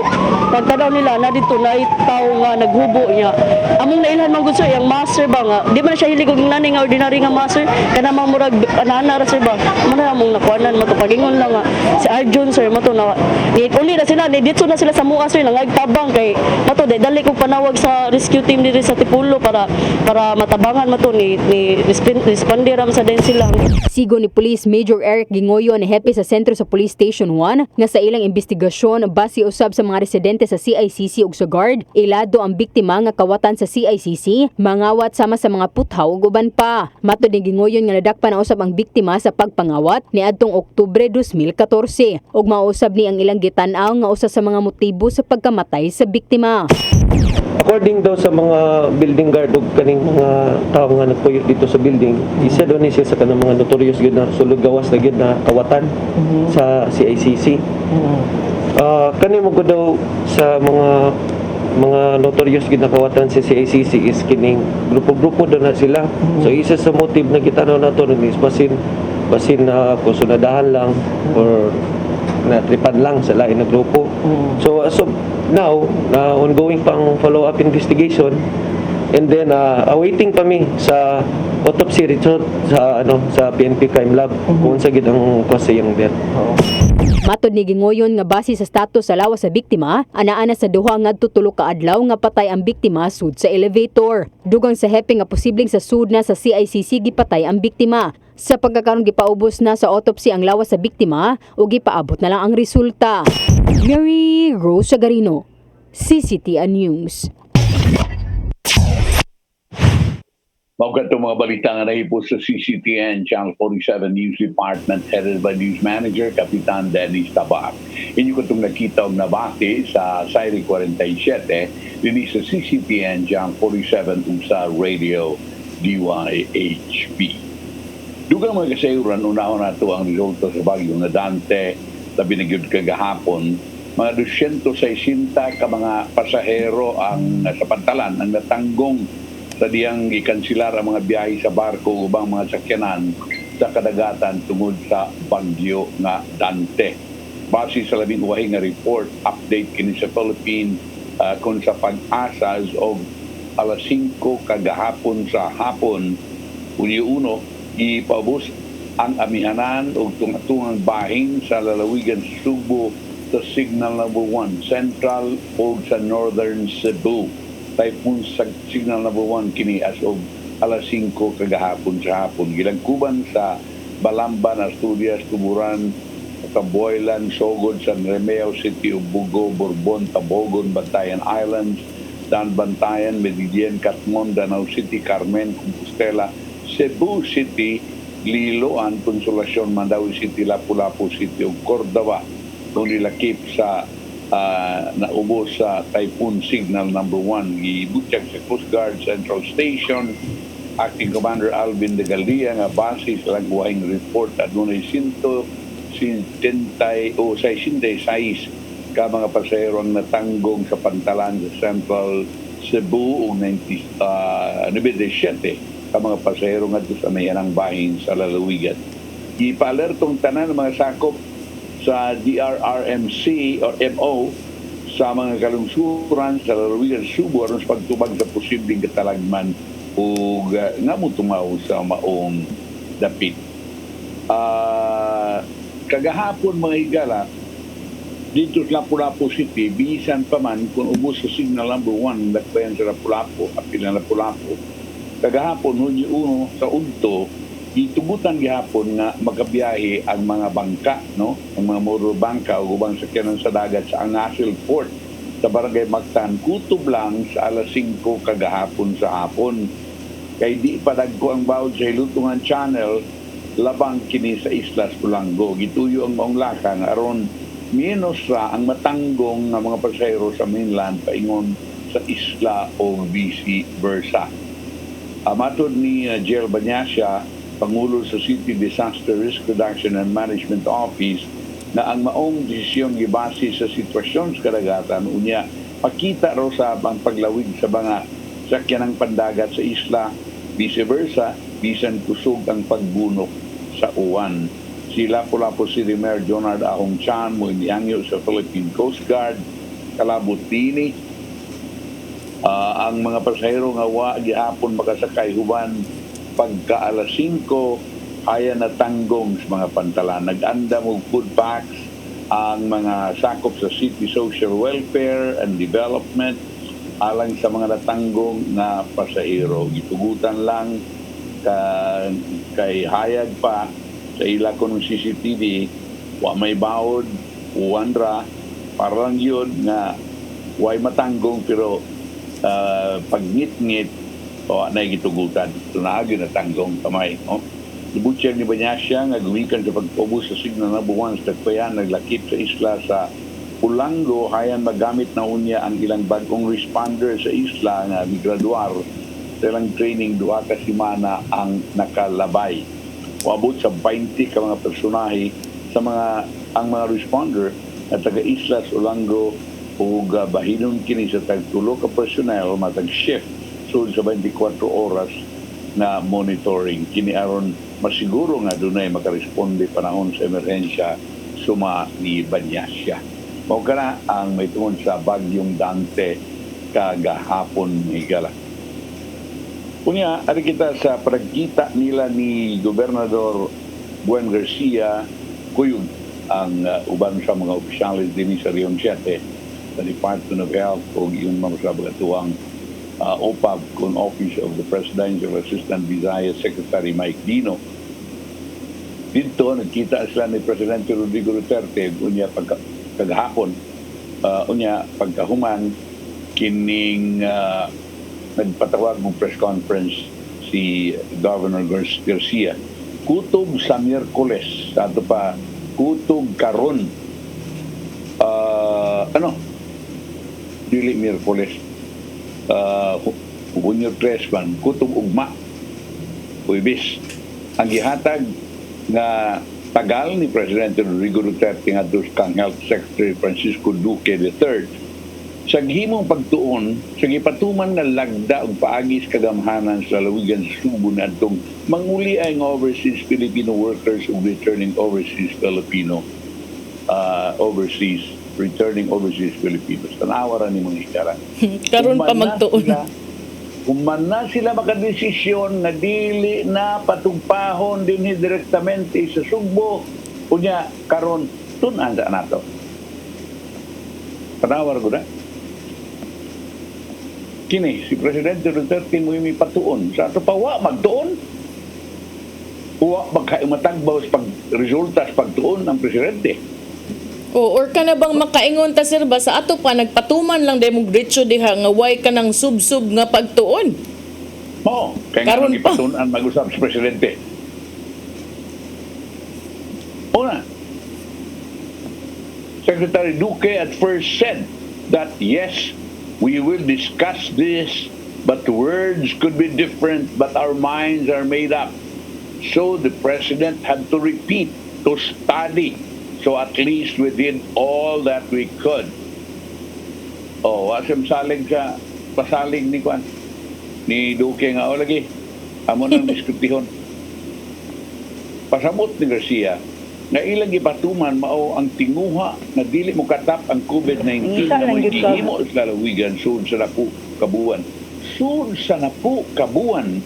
pagtanaw nila na dito na itaw nga naghubo niya among nailhan man gud iyang master ba nga di man siya hilig og nani nga ordinary nga master kana mang murag anana ra sir ba man among nakuanan mo to pagingon lang nga si Arjun sir mo to na uli na sila dito na sila sa mua sir nangagtabang kay mo to dali kog panawag sa rescue team diri sa Tipolo para matabangan mo to ni responder sa din sila. Sigo ni Police Major Eric Gingoyo ni hepe sa sentro sa Police Station 1 nga sa ilang investigasyon base usab sa mga residente sa CICC ug sa guard, ilado ang biktima nga kawatan sa CICC, mangawat sama sa mga puthaw ug uban pa. Matod ni Gingoyon nga nadakpan na usab ang biktima sa pagpangawat ni adtong Oktubre 2014 ug mausab ni ang ilang gitan-aw nga usa sa mga motibo sa pagkamatay sa biktima. According daw sa mga building guard ug kaning mga tao nga nagpuyo dito sa building, isa daw ni siya sa kanang mga notorious gyud na sulod gawas na gyud na kawatan sa CICC. Kani mo ko daw sa mga notorious gyud na kawatan sa CICC is kining grupo-grupo daw na sila. So isa sa motive na kita nato is basin na kusunadahan lang or natripan lang sa lain na grupo. So as of now, ongoing pang follow-up investigation, and then awaiting kami sa autopsy result sa PNP Crime Lab kung sa gid ang cause yung death. Matod ni gingoyon nga base sa status sa lawas sa biktima, ana-ana sa duha ngadto tulo ka adlaw nga patay ang biktima sud sa elevator. Dugang sa hepe nga posibleng sa sud na sa CICC gipatay ang biktima. Sa pagkakaroon gipaubos na sa autopsy ang lawas sa biktima ug gipaabot na lang ang resulta. Mary Rose Sagarino, CCTN News. Mga mga balita nga nahipo sa CCTN Channel 47 News Department headed by News Manager Kapitan Dennis Tabar. Inyo ko itong nakita og nabati sa Sairi 47 din sa CCTN Channel 47 ug sa Radio DYHP. Dugang mga kasayuran, unahon na ito ang resulta sa bagyo na Dante na binagyod kagahapon. Mga 260 ka mga pasahero ang sa pantalan ang natanggong sa diyang ikansilar ang mga biyahe sa barko ubang mga sakyanan sa kadagatan tungod sa bagyo nga Dante. Base sa labing uwahi nga report, update kini sa Philippine kung sa pag-asa of alas 5 kagahapon sa hapon, Hunyo 1, ipaubos ang amihanan o tungatungang bahing sa lalawigan sa Subo sa Signal Number 1 Central o sa Northern Cebu. Typhoon sa Signal Number 1 kini as of alas 5 kagahapon sa hapon. Gilangkuban sa Balamban, Asturias, Tuburan, Taboylan, Sogod, San Remeo City, Bugo, Borbon, Tabogon, Bantayan Islands, Dan Bantayan, Medellin, Katmon, Danau City, Carmen, Compostela, Cebu City, Liloan, Consolacion, Mandawi City, Lapu-Lapu City ug Cordova kung nilakip sa naubos sa Typhoon Signal Number 1. Gibutyag sa Coast Guard Central Station, Acting Commander Alvin de Galdia nga base sa lagwaing report adunay 66 ka mga pasahero ang natanggong sa pantalan sa Central Cebu ug 97 ka mga pasahero nga sa mayanang bahin sa lalawigan. Ipa-alertong tanan ng mga sakop sa DRRMC or MO sa mga kalungsuran sa lalawigan Subo aron sa pagtubag sa posibleng katalagman o nga mo tumaw sa maong dapit. Kagahapon mga higala, dito sa Lapu-Lapu City, bisan pa man kung ubos sa Signal Number 1, nagbayan sa Lapu-Lapu, apil na Lapu-Lapu, kagahapon, Hunyo 1 sa Udto, itugutan gihapon nga magabiyahe ang mga bangka, no? Ang mga motor bangka o ubang sakyanan sa dagat sa Angasil Port sa Barangay Mactan, kutob lang sa alas 5 kagahapon sa hapon. Kay di padagko ang bawod sa Hilutungan Channel, labang kini sa Islas Pulango. Gituyo ang maong lakang aron minus ra ang matanggong nga mga pasahero sa mainland paingon sa isla o vice versa. Matod ni Jel Banyasya, Pangulo sa City Disaster Risk Reduction and Management Office, na ang maong desisyon gibase sa sitwasyon sa kadagatan unya pakita raw sa ang paglawig sa mga sakyanang pandagat sa isla, vice versa, bisan kusog ang pagbunok sa uwan. Si Lapu-Lapu City Mayor Jonard Ahong Chan mo iniangyo sa Philippine Coast Guard kalabot dini ang mga pasahero nga wa gihapon makasakay huban pagka alas 5 kaya natanggong sa mga pantalan. Nag-anda mo food packs ang mga sakop sa City Social Welfare and Development alang sa mga natanggong na pasahero. Gitugutan lang kay hayag pa sa ila ko ng CCTV wa may bawod uwanra para lang yun nga way matanggong pero pag ngit-ngit o na gitugutan tunaagi na tanggong kamay. Ibutyag ni Banyasya nga gumikan sa pagpubos sa Signal Number 1 sa Tagpayan naglakip sa isla sa Ulango hayan magamit na unya ang ilang bagong responder sa isla nga migraduar sa ilang training duha ka semana ang nakalabay. Uabot sa 20 ka mga personahe sa ang mga responder at taga-isla sa Ulango ug bahinon kini sa tagtulo ka personnel matag shift sud sa 24 oras na monitoring kini aron masiguro nga dunay makaresponde panahon sa emerhensya suma ni Banyasya. Mao kana ang may tungod sa bagyong Dante kagahapon higala. Unya ari kita sa pagkita nila ni Gobernador Buen Garcia kuyog ang uban sa mga opisyalis din sa Region 7 sa Department of Health o yung mga sabagatuang OPAB kung Office of the Presidential Assistant Visayas Secretary Mike Dino. Dito nagkita sila ni Presidente Rodrigo Duterte unya kagahapon unya pagkahuman kining nagpatawag ng press conference si Governor Garcia kutob sa Miyerkules ato pa kutob karon dili Miyerkules Hunyo 3 man kutob ugma Huwebes ang gihatag nga tagal ni Presidente Rodrigo Duterte nga kang Health Secretary Francisco Duque III sa gihimong pagtuon sa gipatuman nga lagda ug paagis kagamhanan sa lalawigan sa Subo nadtong manguli ay nga overseas Filipino workers ug returning overseas Filipinos. Tanawa ra ni mga higara. Karon pa magtuon. Kung man na sila makadesisyon na dili na patugpahon din direktamente sa Sugbo, unya karon tunan sa nato. Panawar ko na. Kini, si Presidente Duterte mo yung patuon. Sa ato pa, magtuon. Magmatagbaw sa resulta sa pagtuon ng Presidente. Or ka na bang makaingon ta sir ba sa ato pa nagpatuman lang demogritso diha nga way ka ng sub-sub nga pagtuon. Oo, kaya nga ipatunan mag-usap sa Presidente. Una, Secretary Duque at first said that yes, we will discuss this, but the words could be different, but our minds are made up. So the President had to repeat, to study. So at least we did all that we could. Asam salig sa pasalig ni Kwan. Ni Duque nga, lagi, amo nang diskutihon. Pasabot ni Garcia, nga ilang ipatuman mao ang tinguha na dili mo katap ang COVID-19 na mo gihimo sa lalawigan sud sa napu kabuan. Sud sa napu kabuan,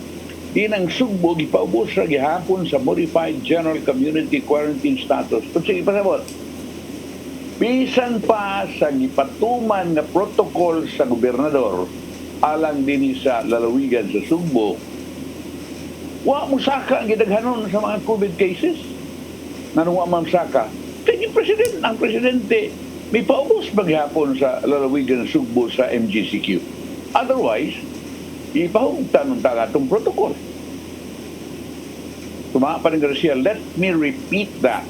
dinang Sugbo gipaubos ra gihapon sa modified general community quarantine status. Kung sige pasabot, bisan pa sa gipatuman na protocol sa gobernador alang din sa lalawigan sa Sugbo, wa mo saka ang gidaghanon sa mga COVID cases. Nanuwa man saka. Kaya ang Presidente may paubos maghapon sa lalawigan ng Sugbo sa MGCQ. Otherwise, ipahugtan ng tagatong protocol. Tumapa ni Garcia, let me repeat that.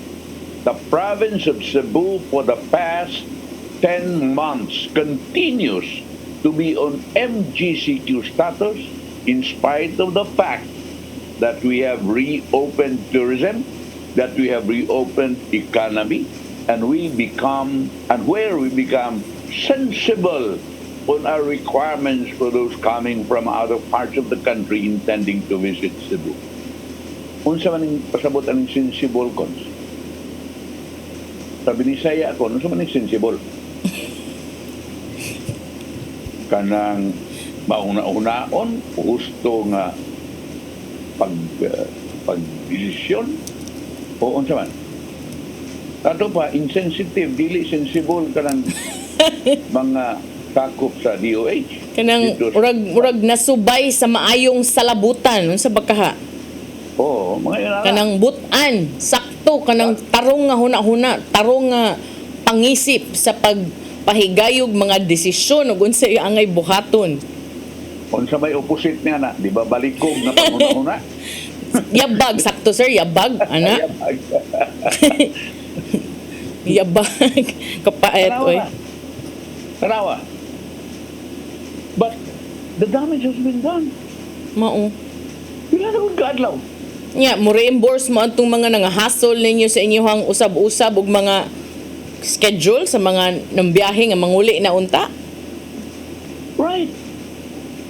The province of Cebu for the past 10 months continues to be on MGCQ status in spite of the fact that we have reopened tourism, that we have reopened economy, and where we become sensible on our requirements for those coming from other parts of the country intending to visit Cebu. Unsa man ning pasabot ang sensible cons? Sabi ni Saya ako, unsa man ning sensible? Kanang mauna-unaon, gusto nga pag-desisyon o unsa man? Ato pa, insensitive, dili sensible kanang mga sakop sa DOH. Kanang urag nasubay sa maayong salabutan unsa bakaha? Mga yun. Kanang butan, sakto kanang tarong nga huna-huna, tarong nga pangisip sa pagpahigayog mga desisyon ug unsa angay buhaton. Unsa may opposite niya na, di ba balikog na panghuna-huna? Yabag, sakto sir, yabag, ana. Yabag. Kapaet, oy. Tanawa. But the damage has been done. Mao. Wala na kong kaadlaw. Nya, mo reimburse mo antong mga nangahasol ninyo sa inyong usab-usab ug mga schedule sa mga nang biyahe nga manguli na unta? Right.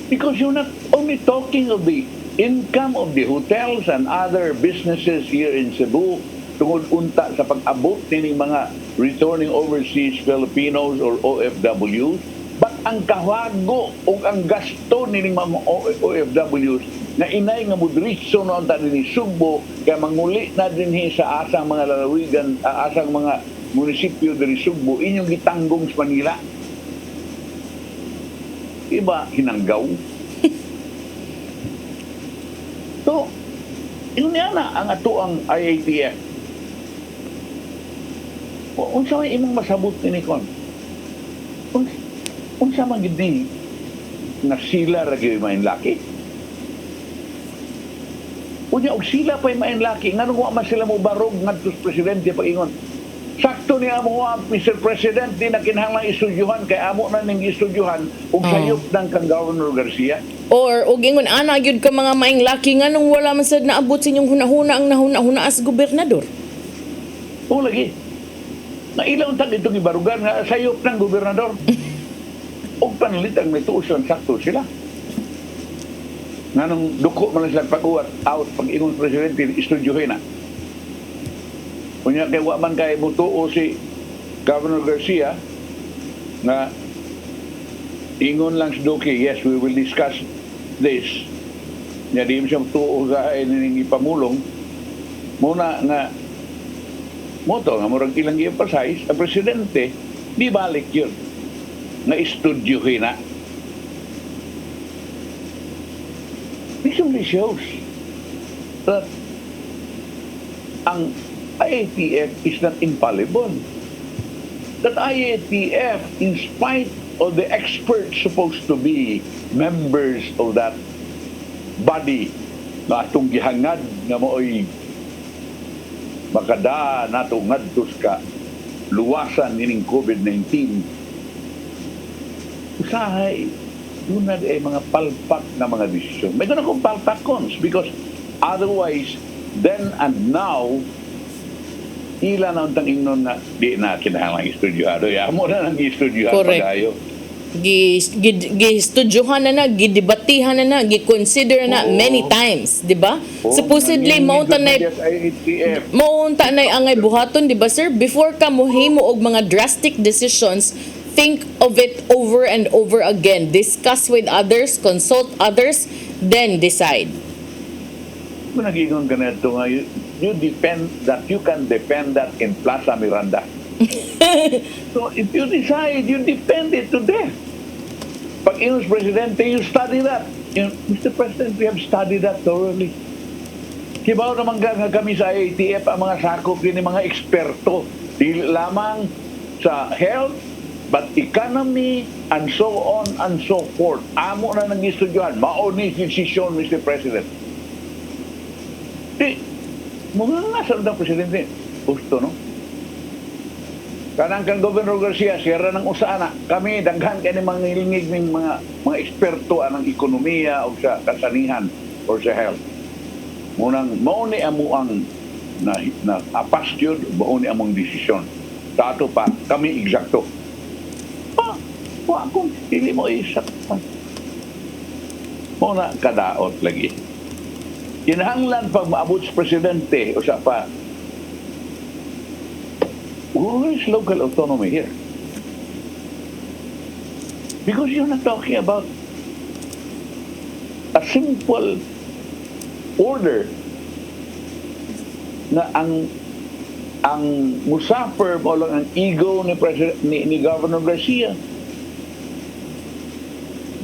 Because you're not only talking of the income of the hotels and other businesses here in Cebu tungod unta sa pag-abot nining mga returning overseas Filipinos or OFWs, but ang kawago o ang gasto nining mga OFWs na inay nga mudritso no unta dinhi Sugbo kaya manguli na dinhi sa asang mga lalawigan, asang mga munisipyo diri Sugbo inyong gitanggong sa Manila. Iba hinanggaw. So, yun na ang ato ang IATF. Unsa may imong masabot ni kon? Unsa man gid ni na sila ra gyud main laki? Unya og sila pa'y main laki, nganong wa man sila mo barog ngadto sa presidente pag-ingon. Sakto ni amo Mr. President di na kinahanglan istudyuhan kay amo na ning istudyuhan og sayop ng kang Governor Garcia. Or og ingon ana gyud ka mga maing laki nganong wala man sad naabot sa inyong hunahuna ang nahuna-huna as gobernador. O lagi. Na ilang tag itong ibarugan nga sayop ng gobernador. Og panalit ang nituusan sakto sila. Nganong duko man sila pag-uwat out pag ingon presidente istudyuhin na. Kunya kay wa man kay mutuo si Governor Garcia na ingon lang si Duque, yes, we will discuss this. Nya di siya mutuo sa ining ipamulong muna nga moto nga murag ilang i-emphasize ang presidente di balik yun na istudyuhin na. This only shows that ang IATF is not infallible. That IATF, in spite of the experts supposed to be members of that body na atong gihangad nga mooy makada nato ngadtos ka luwasan nining COVID-19, usahay dunad ay mga palpak na mga desisyon. May doon akong palpak cons because otherwise then and now ila na untang ingnon na di na kinahanglan istudyuhado. Amo na nang istudyuhado pagayo. Gi-studyuhan na gidebatihan na gi-consider na many times, di ba? Supposedly maunta na angay buhaton, di ba sir? Before ka mohimo og mga drastic decisions, think of it over and over again. Discuss with others, consult others, then decide. Kung nag-ingon ka na ito nga, you defend that, you can defend that in Plaza Miranda. So if you decide, you defend it to death. Pag inus presidente, you study that. Mr. President, we have studied that thoroughly. Kibaw naman nga kami sa IATF ang mga sakop din mga eksperto. Di lamang sa health, but economy, and so on and so forth. Amo na nag-istudyohan. Mauni desisyon, Mr. President. Di, mga nga sa ng presidente, gusto, no? Kanang kang Governor Garcia, siyara ng usana. Kami, daghan kayo ng mga hilingig ng mga eksperto anang ekonomiya o sa kasanihan o sa health. Munang, mauni amo ang na apas yun, mauni among desisyon. Sa ato pa, kami eksakto. Kung hindi mo isaktan. Muna kadaot lagi. Kinahanglan pag maabot sa presidente o sa pa, where is local autonomy here? Because you're not talking about a simple order na ang musafir o lang ang ego ni Governor Garcia.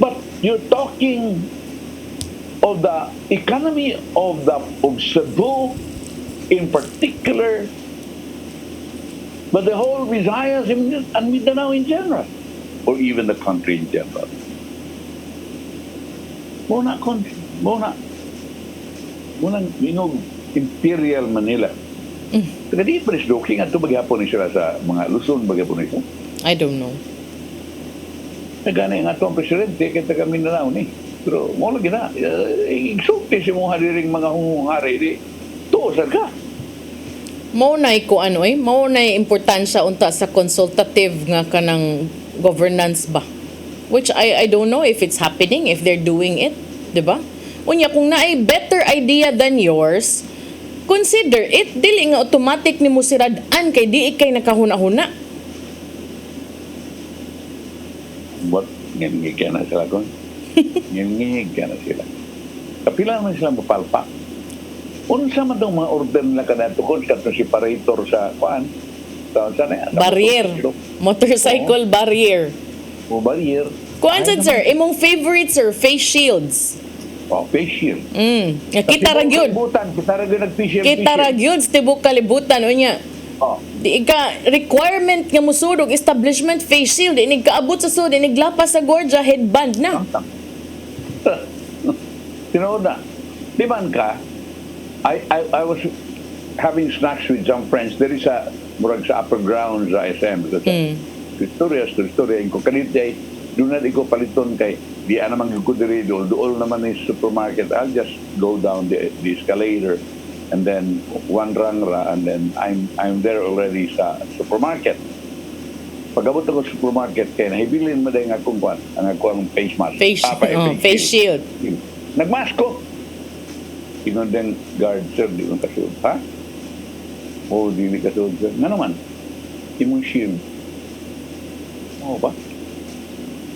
But you're talking of the economy of Cebu in particular, but the whole Visayas and Mindanao in general, or even the country in general. Muna Imperial Manila. Taga di pa rin doking at bagyapon ni sila sa mga Luzon, bagyapon ni sila. I don't know. Nagana yung atong presidente, kaya taga Mindanao ni. Pero mo lagi na, igsulti si mga haliring mga hungungari, di, tuosan ka. Maunay ko ano maunay importansya unta sa consultative nga kanang governance ba. Which I don't know if it's happening, if they're doing it, 'di ba? Unya kung naay better idea than yours, consider it. Dili nga automatic nimo sirad-an kay di ikay nakahuna-huna. What? Ngingig ka na sila kon. Ngingig ka na sila. Kapila naman sila mapalpa. Unsa man daw mga order nila kanato kon sa separator sa kuan. Sa Barrier. Motorcycle barrier. O barrier. Kuan sad sir, imong favorite sir, face shields. Oh, face shield. Kita ra gyud. Kita ra gyud nag-face shield. Kita ra gyud sa tibok kalibutan unya. Di ka requirement nga musudog establishment face shield inig kaabot sa sud inig lapas sa gordya headband na. Tinood na. Di man ka, I was having snacks with some friends. There is a murag sa upper ground sa SM. Historia ko. Kanitay, doon na di ko paliton kay di naman ko diri dool naman yung supermarket. I'll just go down the escalator and then one rang and then I'm there already sa supermarket. Pag-abot ako sa supermarket kay nahibilin mo dahil nga akong kwan, ang akong face mask. Face shield. Nagmask ko. Ingon din guard, sir, di mo kasunod. Ha? Oo, di mo kasunod, sir. Nga naman, imong shield. Oo ba?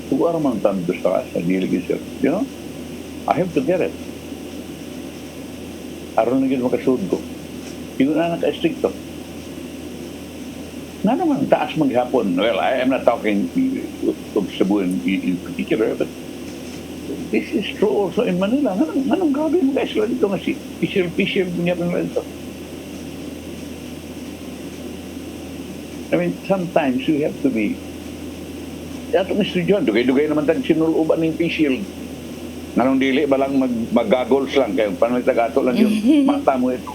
Tuwara man tanto sa dili, sir. You know? I have to get it. Aron na gid makasunod ko. Ingon na naka-stricto. Nga naman, taas maghapon. Well, I am not talking of Cebu in particular, but this is true also in Manila. Anong grabe mo guys lang dito nga si Fisher niya lang ito. I mean, sometimes you have to be atong estudyante, dugay-dugay naman tag sinuluban ng Fisher. Nanong dili ba lang mag-goggles lang kayo, panalitag ato lang yung mata mo ito.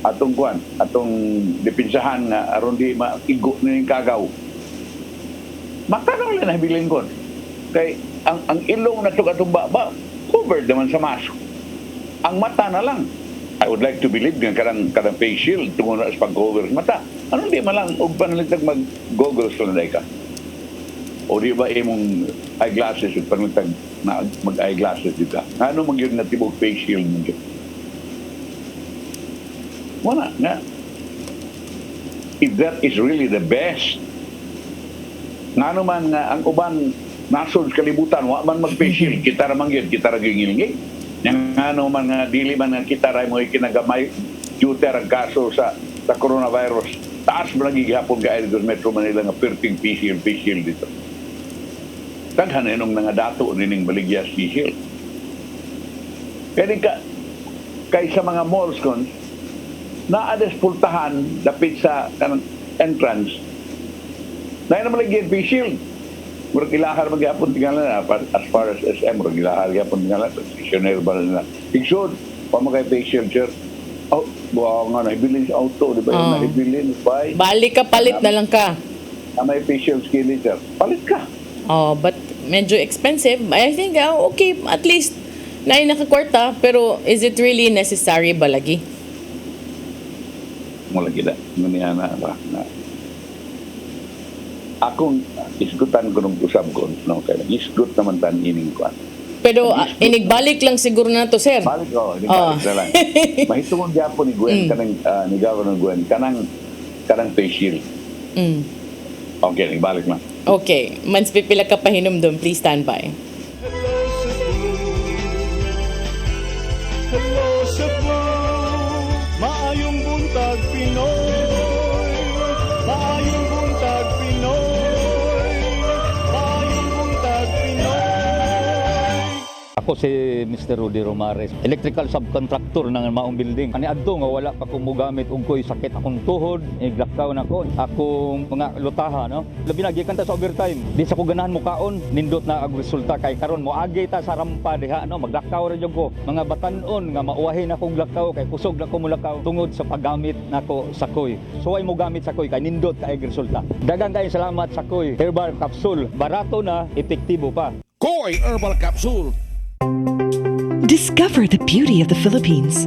Atong kuan, atong dipinsahan nga aron di maigo na yung kagaw. Mata naman lang nabilin ko. Kay ang ilong na ito atong baba, covered naman sa mask. Ang mata na lang. I would like to believe nga karang face shield tungo na sa pag-cover sa mata. Anong di malang og panalitag mag-goggles lang day ka? O di ba imong eyeglasses o panalitag na mag-eyeglasses di ka? Ano mang yun na tibok face shield mo dyan? Wala nga. If that is really the best, nga naman nga ang uban nasod sa kalibutan, wa man mag-face shield, kita ramang yun, kita raging-ilingig. Nga naman nga, dili man nga kita ray mo kinagamay, tutor ang kaso sa coronavirus. Taas mo nagigihapon ka dito sa Metro Manila nga perting face shield dito. Taghan na nga dato nining baligyas face shield. Kaya kay sa mga malls kon, naades pultahan dapit sa entrance. Dahil naman lagi face shield. Murag ilahar magyapon tingala na as far as SM murag ilahar gyapon tingala stationer ba na. Igsod pa magay face shield sir. Oh, buwa nga na ibilin sa auto, di ba? Na ibilin by. Balik ka, palit na lang ka. Na may face shield skill sir. Palit ka. Oh, but medyo expensive. I think okay, at least na nakakwarta, pero is it really necessary ba lagi? Mula gila, nganiya na akong isgutan ko nung usab ko, no? Kaya isgut naman tan ining ko. Pero inigbalik lang siguro na to, sir. Balik inigbalik na lang. Mahitungod gyapon ni Gwen kanang ni Governor Gwen kanang face shield. Okay, inigbalik na. Okay, mans pipila ka pahinom doon, please stand by. Hello Cebu, maayong buntag Pinoy, maayong buntag Pinoy, maayong buntag Pinoy. Ako si Mr. Rudy Romares, electrical subcontractor ng maong building. Ani adto nga wala pa ko mogamit og ko'y sakit akong tuhod, iglakaw na ko, akong mga lutaha, no. Labi na gikan ta sa overtime. Di sa ko ganahan mukaon, nindot na ang resulta kay karon moagi ta sa rampa diha, no. Maglakaw ra jud ko. Mga batan-on nga mauwahin akong lakaw kay kusog na ko mulakaw tungod sa paggamit nako sa koy. So ay mo gamit sa koy kay nindot kay resulta. Daghang kay salamat sa koy herbal capsule. Barato na, epektibo pa. Koy Herbal Capsule. Discover the beauty of the Philippines.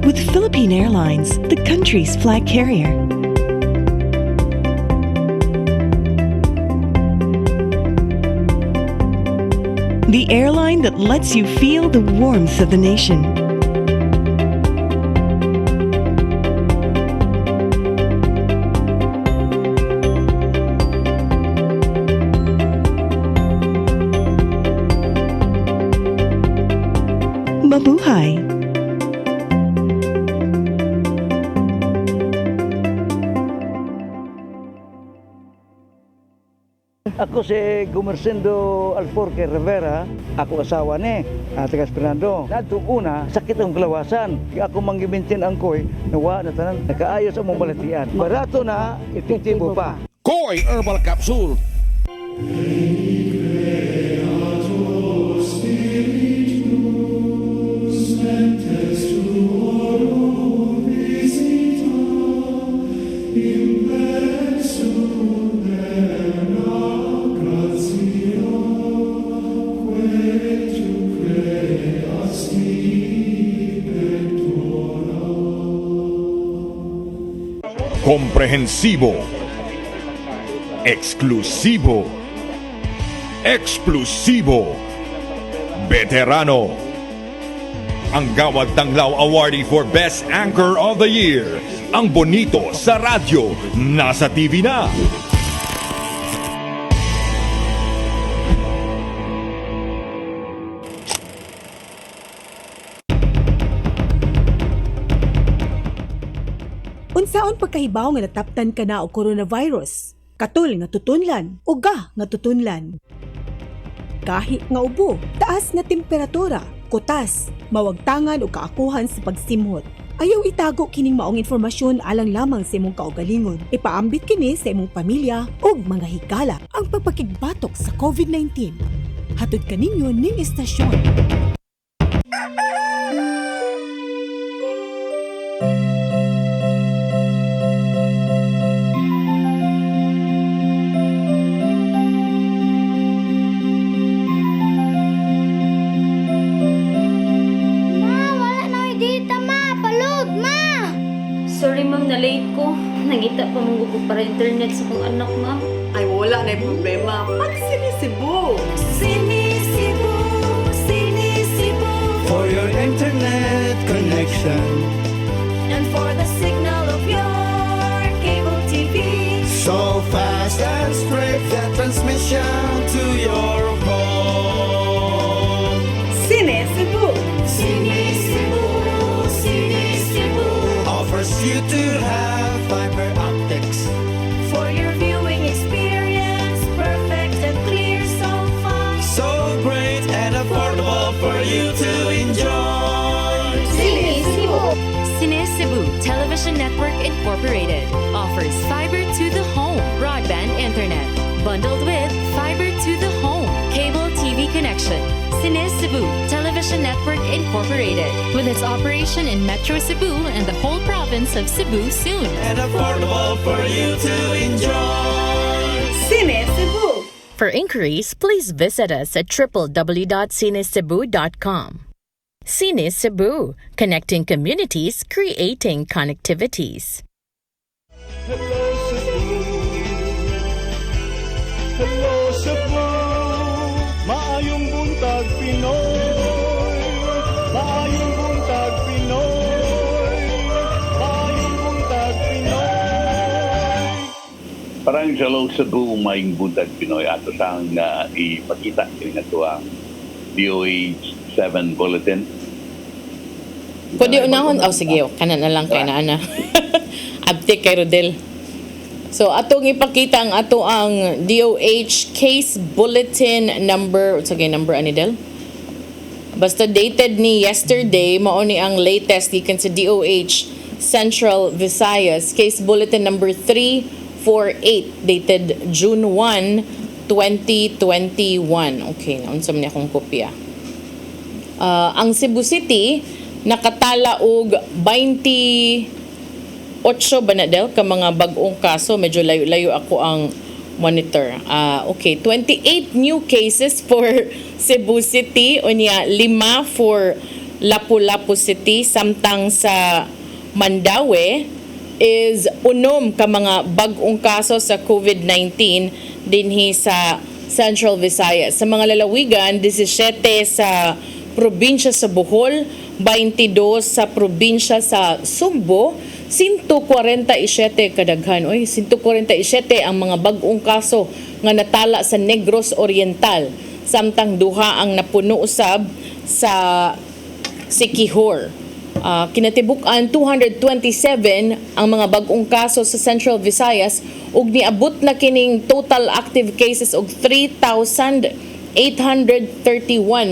With Philippine Airlines, the country's flag carrier. The airline that lets you feel the warmth of the nation. Mabuhay! Ako si Gumersindo Alforque Rivera, ako asawa ni Tagas Fernando. Nadto una, sakit ang kalawasan. Ako manggibintin ang koy, nawa na tanan, nakaayos ang mong balatian. Barato na, epektibo pa. Koy Herbal Capsule. Komprehensibo, eksklusibo, eksplosibo, veterano. Ang Gawad Tanglaw Awardee for Best Anchor of the Year, ang bonito sa radyo, nasa TV na. Unsaon pagkahibaw nga nataptan ka na og coronavirus? Katul nga tutunlan o ga nga tutunlan. Kahi nga ubo, taas nga temperatura, kutas, mawagtangan o kaakuhan sa pagsimhot. Ayaw itago kining maong informasyon alang lamang sa imong kaugalingon. Ipaambit kini sa imong pamilya o mga higala ang pagpakigbatok sa COVID-19. Hatod kaninyo ning istasyon. Sorry ma'am, na late ko. Nangita pa mong gusto para internet sa kong anak ma'am. Ay wala na problema. Pag sinisibo. Sinisibo, sinisibo. For your internet connection. And for the signal of your cable TV. So fast and straight that transmission to your home. Sinisibo. Sinisibo, sinisibo. Offers you to have fiber optics. For your viewing experience, perfect and clear so fast. So great and affordable for you to enjoy. Sinisibo. Cine Cebu Television Network Incorporated offers fiber to the home broadband internet bundled with fiber to the home cable TV connection. Cine Cebu Television Network Incorporated with its operation in Metro Cebu and the whole province of Cebu soon. And affordable for you to enjoy. Sinisibo. For inquiries, please visit us at www.cinecebu.com. Cine Cebu, connecting communities, creating connectivities. Hello Cebu, maayong buntag Pinoy. Maayong buntag Pinoy. Maayong buntag Pinoy. Para Barangay sa Lao Cebu, may buntag Pinoy ato sang ipakita kini nga tuang DOH 7 bulletin. Pwede unahon? Oh, sige. Kanan na lang kay na ana. Abtik kay Rodel. So, atong ipakita ang ato ang DOH case bulletin number, sige, number ani Del? Basta dated ni yesterday, mao ni ang latest gikan sa DOH Central Visayas, case bulletin number 348, dated June 1, 2021. Okay, naunsa man akong kopya. Ang Cebu City nakatala og 28 ba na Del ka mga bag-ong kaso, medyo layo-layo ako ang monitor. Okay, 28 new cases for Cebu City, unya 5 for Lapu-Lapu City, samtang sa Mandaue is 6 ka mga bag-ong kaso sa COVID-19 dinhi sa Central Visayas. Sa mga lalawigan, 17 sa probinsya sa Bohol, 22 sa probinsya sa Sugbo, 147 kadaghan. Oy, 147 ang mga bag-ong kaso nga natala sa Negros Oriental, samtang duha ang napuno usab sa Siquijor. Kinatibuk-an 227 ang mga bag-ong kaso sa Central Visayas ug niabot na kining total active cases og 3,831.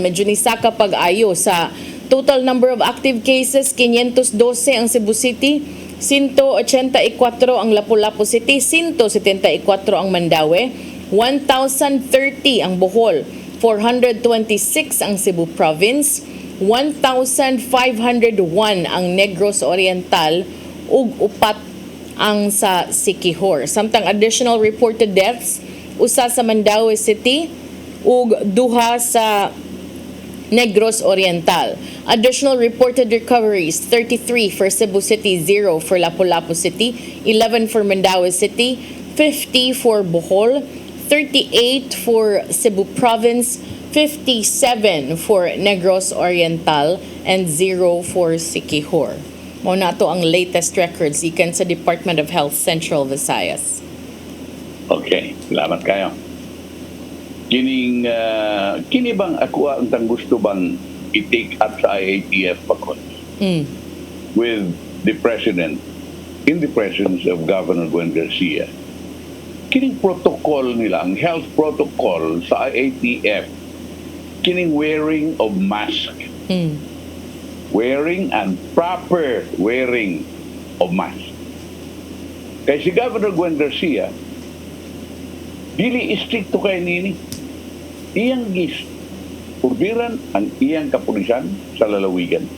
Medyo ni saka pag-ayo sa total number of active cases. 512 ang Cebu City, 184 ang Lapu-Lapu City, 174 ang Mandaue, 1,030 ang Bohol, 426 ang Cebu Province, 1,501 ang Negros Oriental ug 4 ang sa Siquijor. Samtang additional reported deaths usa sa Mandaue City ug 2 sa Negros Oriental. Additional reported recoveries, 33 for Cebu City, 0 for Lapu-Lapu City, 11 for Mandaue City, 50 for Bohol, 38 for Cebu Province, 57 for Negros Oriental, and 0 for Siquijor. Mao na to ang latest records ikan sa Department of Health Central Visayas. Okay, salamat kayo. Kini bang ako ang gusto bang i-take up sa IATF pakon with the President in the presence of Governor Gwen Garcia. Kining protocol nila, ang health protocol sa IATF, kining wearing of mask. Wearing and proper wearing of mask. Kaya si Governor Gwen Garcia, dili stricto kay nini. Iyang urbiran ang iyang kapulisan sa lalawigan.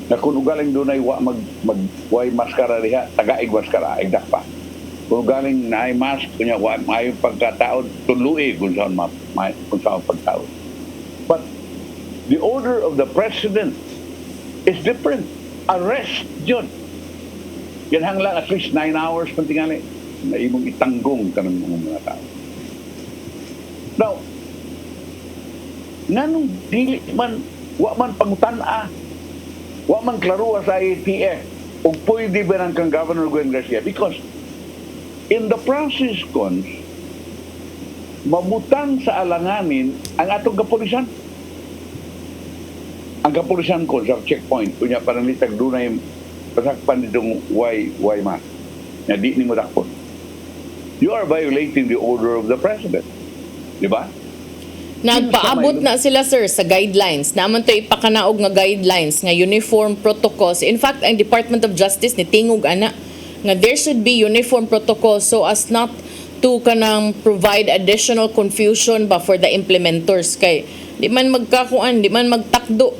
Na kung ugaling dunay way maskara diha, tagaig maskara, igdak pa. Kung galing na ay mask, kunya may pagkataon, tuluy kung saan pagtaon. But the order of the President is different. Arrest yun. Yan hanglang at least 9 hours pantingali na imong itanggong ka ng mga tao. Now, nganong dili man, wa man pangutana, wa man klaruwa sa IATF, o pwede ba ng kang Governor Gwen Garcia? Because in the process cons, mabutang sa alanganin ang atong kapulisan. Ang kapulisan ko sa checkpoint, kunya parang litag dunay pasakpan nitong why ma. Na di ni mo dakpon. You are violating the order of the President. Di ba? Nagpaabot na sila, sir, sa guidelines. Naman to ipakanaog nga guidelines nga uniform protocols. In fact, ang Department of Justice ni tingog ana nga there should be uniform protocols so as not to kanang provide additional confusion ba for the implementers kay di man magkakuan, di man magtakdo.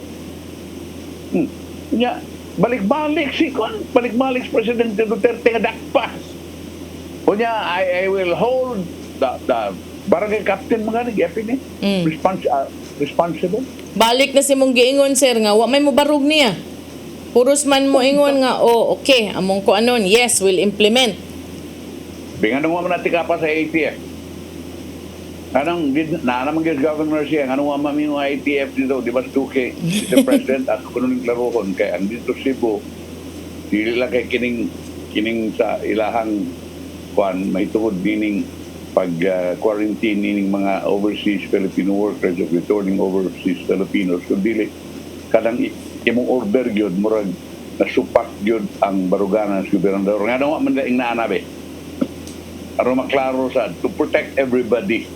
Balik-balik si Presidente Duterte nga dakpa. Kunya, I will hold the barangay captain mga nag-epin responsible. Balik na si mong giingon, sir, nga wa may mo barug niya. Puros man mo ingon nga, oh, okay, among ko anon, yes, we'll implement. Bingan mo man natin pa sa ATF. Anong naman yung Governor siya, anong mami yung IATF dito, di ba Stuke, Mr. President, at kununin klarohon, kaya andito Cebu, dili lang kay kining sa ilahang kuan, may tuhod, meaning quarantine ining mga overseas Filipino workers of returning overseas Filipinos kung dili kadang imong order gyud murag nasupak gyud ang baruganan sa gobernador nga daw man daing naanabe aron maklaro sa to protect everybody.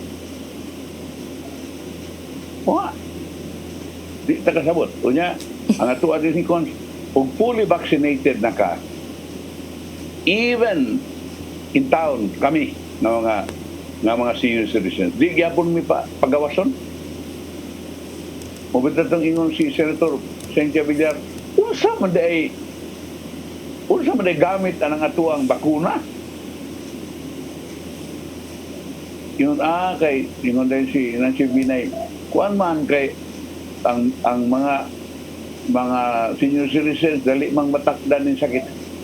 Wa di ta kasabot unya ang ato adin kon ug fully vaccinated na ka even in town kami nga mga senior citizens di gyapon mi pagawason mo bitatang ingon si Senator Cynthia Villar unsa man day gamit anang atuang bakuna yun kay ingon din si Nancy Binay kuan man kay ang mga senior citizens dali mang matakdan ng sakit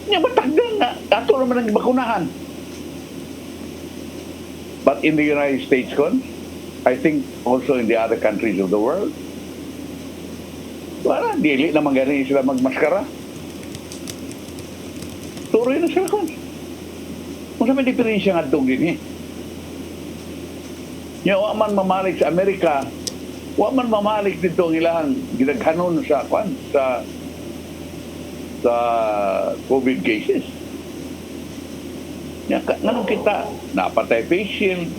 nya matakdan na ato naman ang bakunahan. But in the United States, I think also in the other countries of the world, wala, dili naman ganin sila magmaskara. Turoy na sila kung sa may diferensya nga itong din wa man mamalik sa Amerika, wa man mamalik dito ang ilang ginaghanon sa COVID cases. Nganong kita napatay face shield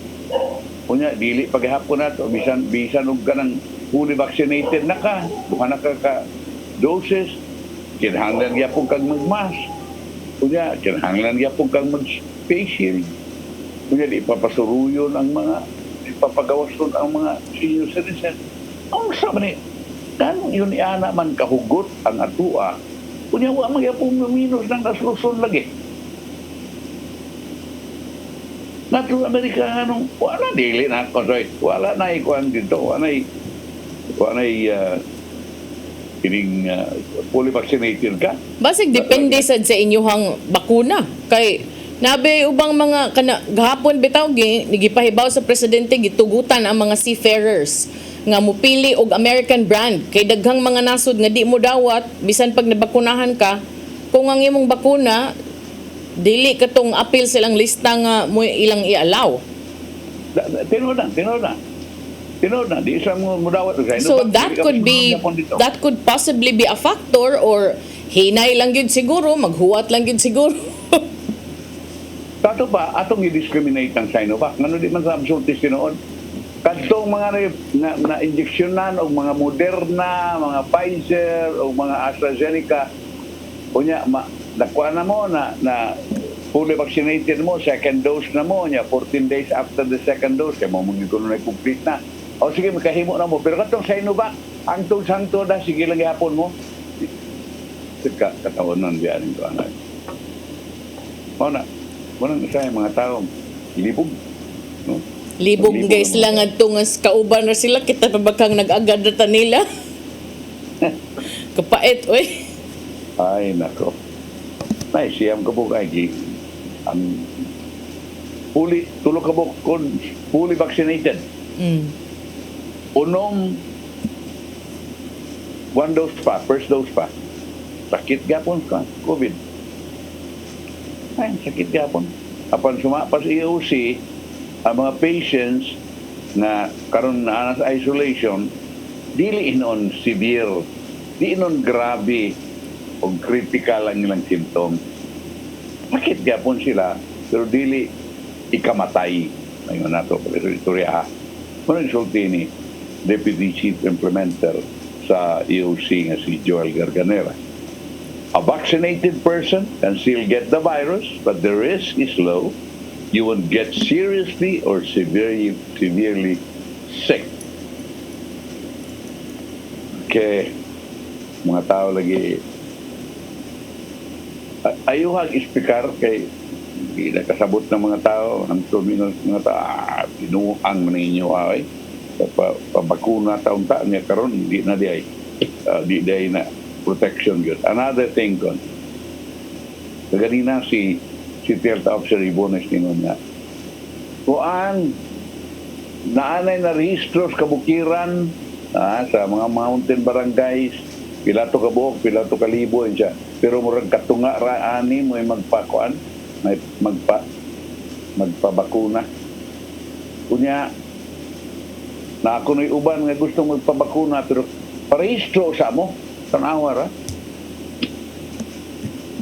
kunya dili paghapon nato bisan og kanang fully vaccinated na ka bukan na ka doses kinahanglan gyapon kang magmask kunya kinahanglan gyapon kang mag face shield kunya di papasuruyon ang mga ipapagawason ang mga senior citizen ang sabi ni kan yun iana man kahugot ang atua kunya wa magyapon minus ng nasluson lagi. Nato Amerika anong wala dili na konsoy wala na ikuan dito wala kining fully vaccinated ka basig depende sad sa inyohang bakuna kay nabe ubang mga gahapon bitaw gipahibaw sa presidente gitugutan ang mga seafarers nga mupili og American brand kay daghang mga nasod nga di mo dawat bisan pag nabakunahan ka kung ang imong bakuna dili katong appeal silang lista nga mo ilang i-allow. Tinod na di sa mo mudawat so that could possibly be a factor or hinay lang yun siguro maghuwat lang yun siguro. Tato pa atong i-discriminate ang Sinovac ngano di man sa absulti sinoon kadtong mga na injeksyonan og mga Moderna, mga Pfizer o mga AstraZeneca unya nakuha na mo na fully vaccinated mo, second dose na mo niya, 14 days after the second dose, kaya mo magiging na complete na. O sige, makahimo na mo. Pero katong Sinovac, ang tungsangto na, sige lang ihapon mo. Katawanan diyan ito, anak. Muna sa mga taong libog. No? Libog guys lang at tungas kauban na sila, kita pa bakang nag-agad na nila. Kapait, oy. Ay, nako. Nay, siyam ka po kay ang tulog ka po fully vaccinated. Unong first dose pa. Sakit gapon ka, COVID. Ay, sakit gapon. Apan sumapas EOC, ang mga patients na karon na sa isolation, dili inon severe, di inon grabe, o critical ang ilang symptom. Sakit gyapon sila, pero dili ikamatay. Ayun na ito, istorya ha. Muna insulti ni Deputy Chief Implementer sa EOC nga si Joel Garganera. A vaccinated person can still get the virus, but the risk is low. You won't get seriously or severely sick. Okay, mga tao lagi ayuhag ispikar kay hindi nakasabot ng mga tao ang tumingon mga tao pinuang maninyo ay pabakuna taon-taon niya karon di na di ay na protection good. Another thing kon kanina si Health Officer Ibones ningon nga kuan naanay na rehistros kabukiran sa mga mountain barangays pila to ka buok pila to ka libo siya pero murag katunga ra ani mo magpakuan may magpabakuna Kunya, na ako na'y uban nga gusto magpabakuna, pero parehistro sa mo, tanawa ra.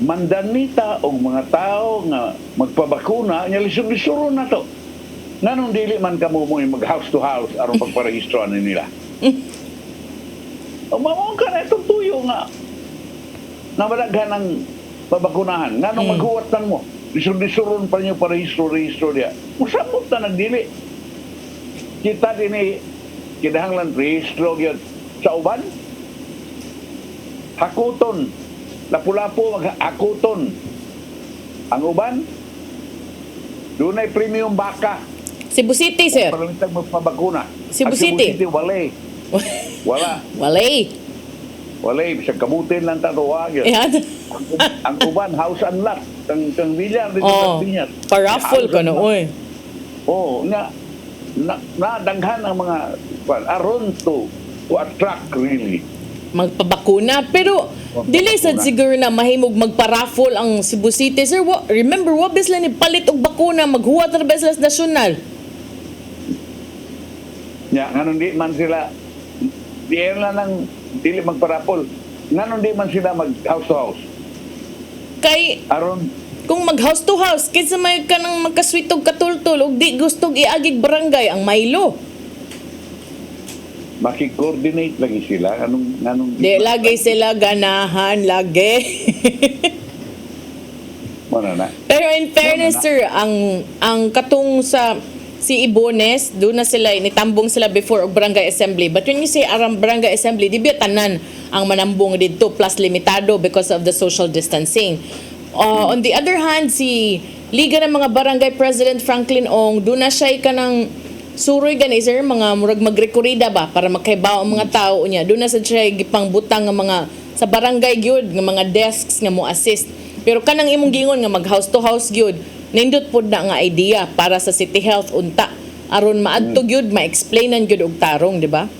Mandanita o mga tao nga magpabakuna, niya lisod-lisuro na to. Nanong dili man kamo mo mag house to house aron pagparehistroan nila. Umamon ka na itong tuyo nga namalaghan ng babakunahan. Nganong maghuwatan mo? Lisod-lisuron pa niyo parehistro-rehistro diya. Musamot na nagdili. Kita din kinahanglan rehistro yun sa uban. Hakuton. Lapu-lapu maghakuton. Ang uban, doon ay premium baka. Cebu City, sir. Parang magpabakuna. Cebu City. Walay. Wala. Walay. Walay. Bisag kabutin lang tatuwag yun. Ang uban, house and lot. Kang bilyar. Paraffle ka na, oy. Oo. Nadaghan ang mga aron to attract really. Magpabakuna. Pero, dili sad siguro na mahimog magpa-raffle ang Cebu City. Sir, remember, wabis lang ni palit og bakuna, maghuwat na bes las nasyonal. Nganon di man sila, diyan lang ng dili magpa-raffle. Nganon di man sila mag-house to house. Kay, aron, kung mag-house to house, kinsa may ka nang magkaswitog katultol, og di gustog iagig barangay ang Milo. Maki-coordinate lagi sila. Anong Di, lagi sila ganahan, lagi. Mana na. Pero in fairness, sir, ang katong sa si Ibones, doon na sila, nitambong sila before og barangay assembly. But when you say aram barangay assembly, di ba tanan ang manambong dito plus limitado because of the social distancing. On the other hand, si Liga ng mga Barangay President Franklin Ong, doon na siya kanang suroy gani sir, mga murag magrekorida ba para makaibaw ang mga tao niya. Doon na sa siya gipang butang nga mga sa barangay gyud nga mga desks nga mo assist. Pero kanang imong gingon nga mag house to house gyud, nindot pod na nga idea para sa City Health unta aron maadto gyud ma-explainan gyud og tarong, di ba?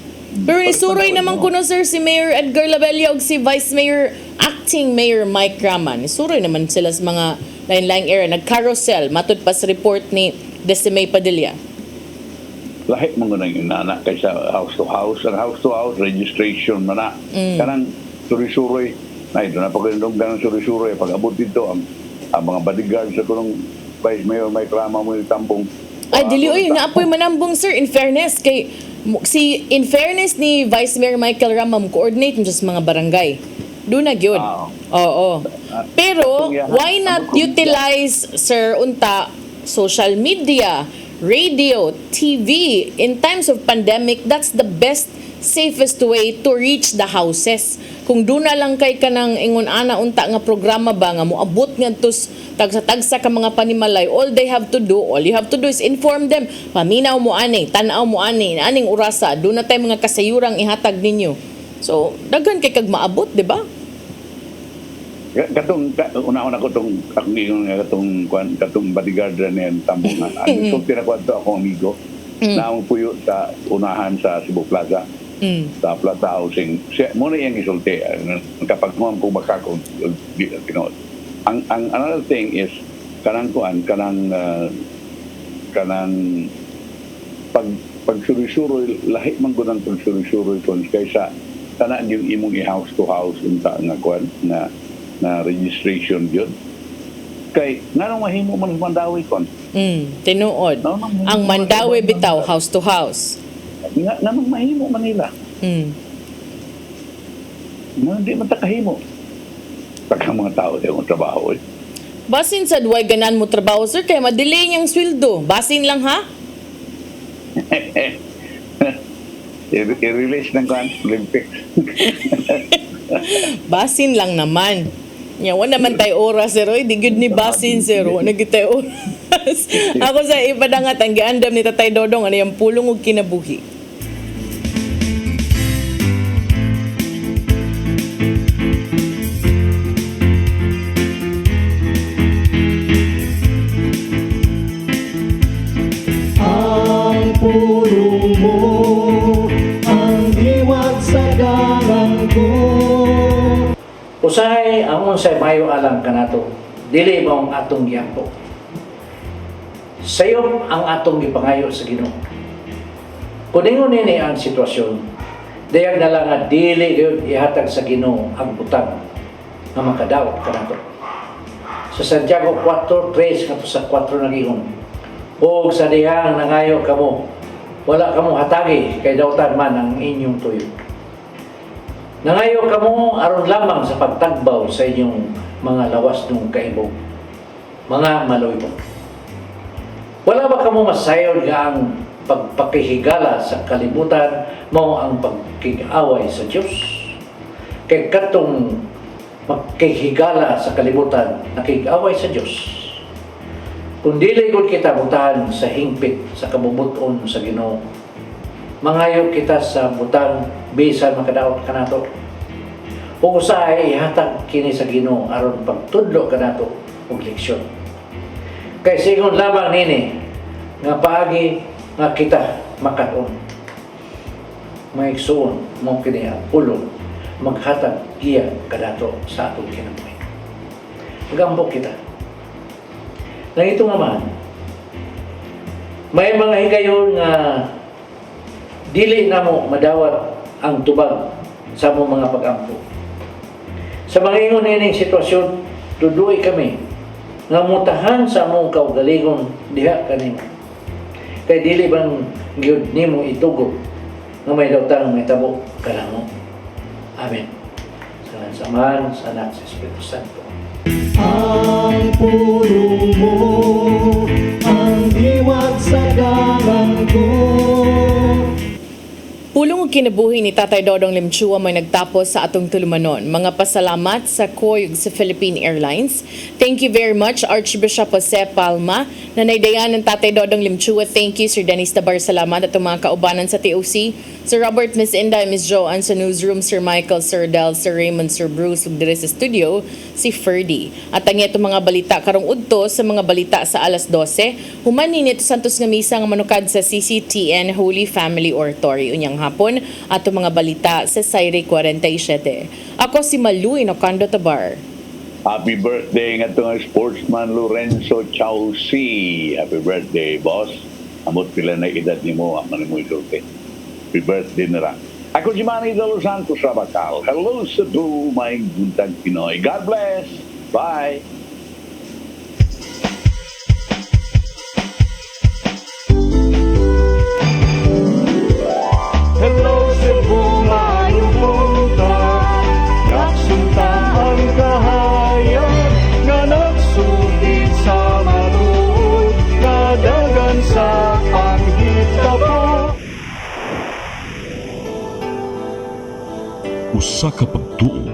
Pero isuroy naman kuno sir si Mayor Edgar Labella og si Vice Mayor Acting Mayor Mike Raman. Isuroy naman sila sa mga lain-laing area, nag-carousel matud pa sa report ni Decimay Padilla. Lahi mo nang inana kaysa house to house. Ang house to house registration man na. Kanang suri-suroy na ito na pagkandong ganang suri-suroy pag abot dito ang mga bodyguards sa kunong Vice Mayor Mike Rama mo yung tampong. Ay dili oy naapoy manambong sir, in fairness kay in fairness ni Vice Mayor Michael Rama coordinate sa mga barangay. Doon na gyud. Oo. Pero why not utilize sir unta social media, radio, TV in times of pandemic? That's the best safest way to reach the houses. Kung doon na lang kay kanang ingon ana unta nga programa ba nga moabot ngadtos tagsa-tagsa ka mga panimalay, all you have to do is inform them. Paminaw mo ani, tan-aw mo ani, aning orasa, doon na tay mga kasayurang ihatag ninyo. So, daghan kay kag maabot, di ba? Katong una-una ko tong katong bodyguard niyan tambungan. Ang sulti na kwento ako amigo na ang puyo sa unahan sa Cebu Plaza. Sa Plaza Housing. Muna yung isulti. Kapag mo ang baka ko tinood. Ang another thing is kanang pagsuri-suroy lahi man gud ang pagsuri-suroy kon kaysa tanan yung imong i-house to house unta nga kwan na registration yun. Kay, nanong mahimo man Mandawi kon? Tinuod. Ang Mandawi bitaw, house to house. Nanong mahimo Manila? Nanong di man takahimo. Pagka mga tao di mo trabaho eh. Basin sa duway ganan mo trabaho, sir, kaya madelay niyang sweldo. Basin lang, ha? I-release ng kwan, Olympics. Basin lang naman. Wala naman tayo oras, sir. Di good ni basin, sir. Wala tayo oras. Ako sa ipadangat, ang giandam ni Tatay Dodong, ano yung pulong og kinabuhi. Ang pulong mo, ang diwat sa galang ko. Usahay amon sa mayo alam kanato dili mong atong giampo. Sayop ang atong gipangayo sa Ginoo. Kuningon nini ang sitwasyon, dayag na lang nga dili gyud ihatag sa Ginoo ang butang nga makadawat kanato. Sa Santiago 4:3 ngadto sa 4 nagihon. Og sa dihang nangayo kamo, wala kamo hatagi kay dawtan man ang inyong tuyo. Nangayo kamo aron lamang sa pagtagbaw sa inyong mga lawas ng kaibog, mga maloybog. Wala ba kamo masayod nga ang pagpakihigala sa kalibutan mao ang pagkig-away sa Dios? Kay katong makihigala sa kalibutan, nakig-away sa Dios. Kung dili gud kita butahan sa hingpit sa kabubuton sa Ginoo, mangayo kita sa butang bisan makadaot kanato. Ug usahay ihatag kini sa Ginoo aron pagtudlo kanato og leksyon. Kay sigon lamang nini nga paagi nga kita makaton. Maigsoon mo kini ang ulo maghatag giya kadato sa atong kinabuhi. Magambok kita. Nang ito naman, may mga higayon nga dili na mo madawat ang tubag sa mo mga pagampo. Sa mga ingon nining sitwasyon, tuduy kami nga mutahan sa among kaugalingon diha kanimo. Kay dili bang gyud nimo itugo nga may dawtang may tabo kanamo. Amen. Sa Ama, sa Anak, sa Espiritu Santo. Ang puro mo, ang diwat sa dalan ko. Pulong og kinabuhi ni Tatay Dodong Limchua may nagtapos sa atong tulumanon. Mga pasalamat sa COI ug sa Philippine Airlines. Thank you very much Archbishop Jose Palma. Nanaydayan ng Tatay Dodong Limchua. Thank you Sir Dennis Tabar. Salamat at mga kaubanan sa TOC. Sir Robert, Miss Inday, Miss Joanne sa newsroom, Sir Michael, Sir Del, Sir Raymond, Sir Bruce ug dire sa studio si Ferdy. At ang itong mga balita karong udto sa mga balita sa alas 12. Human ninit santos nga misa nga manukad sa CCTN Holy Family Oratory unyang hapon at mga balita sa Sairi 47. Ako si Malu Inocando Tabar. Happy birthday nga itong sportsman Lorenzo Chausi. Happy birthday, boss. Amot pila na edad ni mo, aman mo isulti. Happy birthday na lang. Ako si Manny De Los Santos Rabacal. Hello sa Dumayng Buntag Pinoy. God bless. Bye. Hello Cebu, maayong buntag. Naksunta ang kahayag nga nagsulit sa maluod, nadagan sa panghitabo. Usa ka pagtuo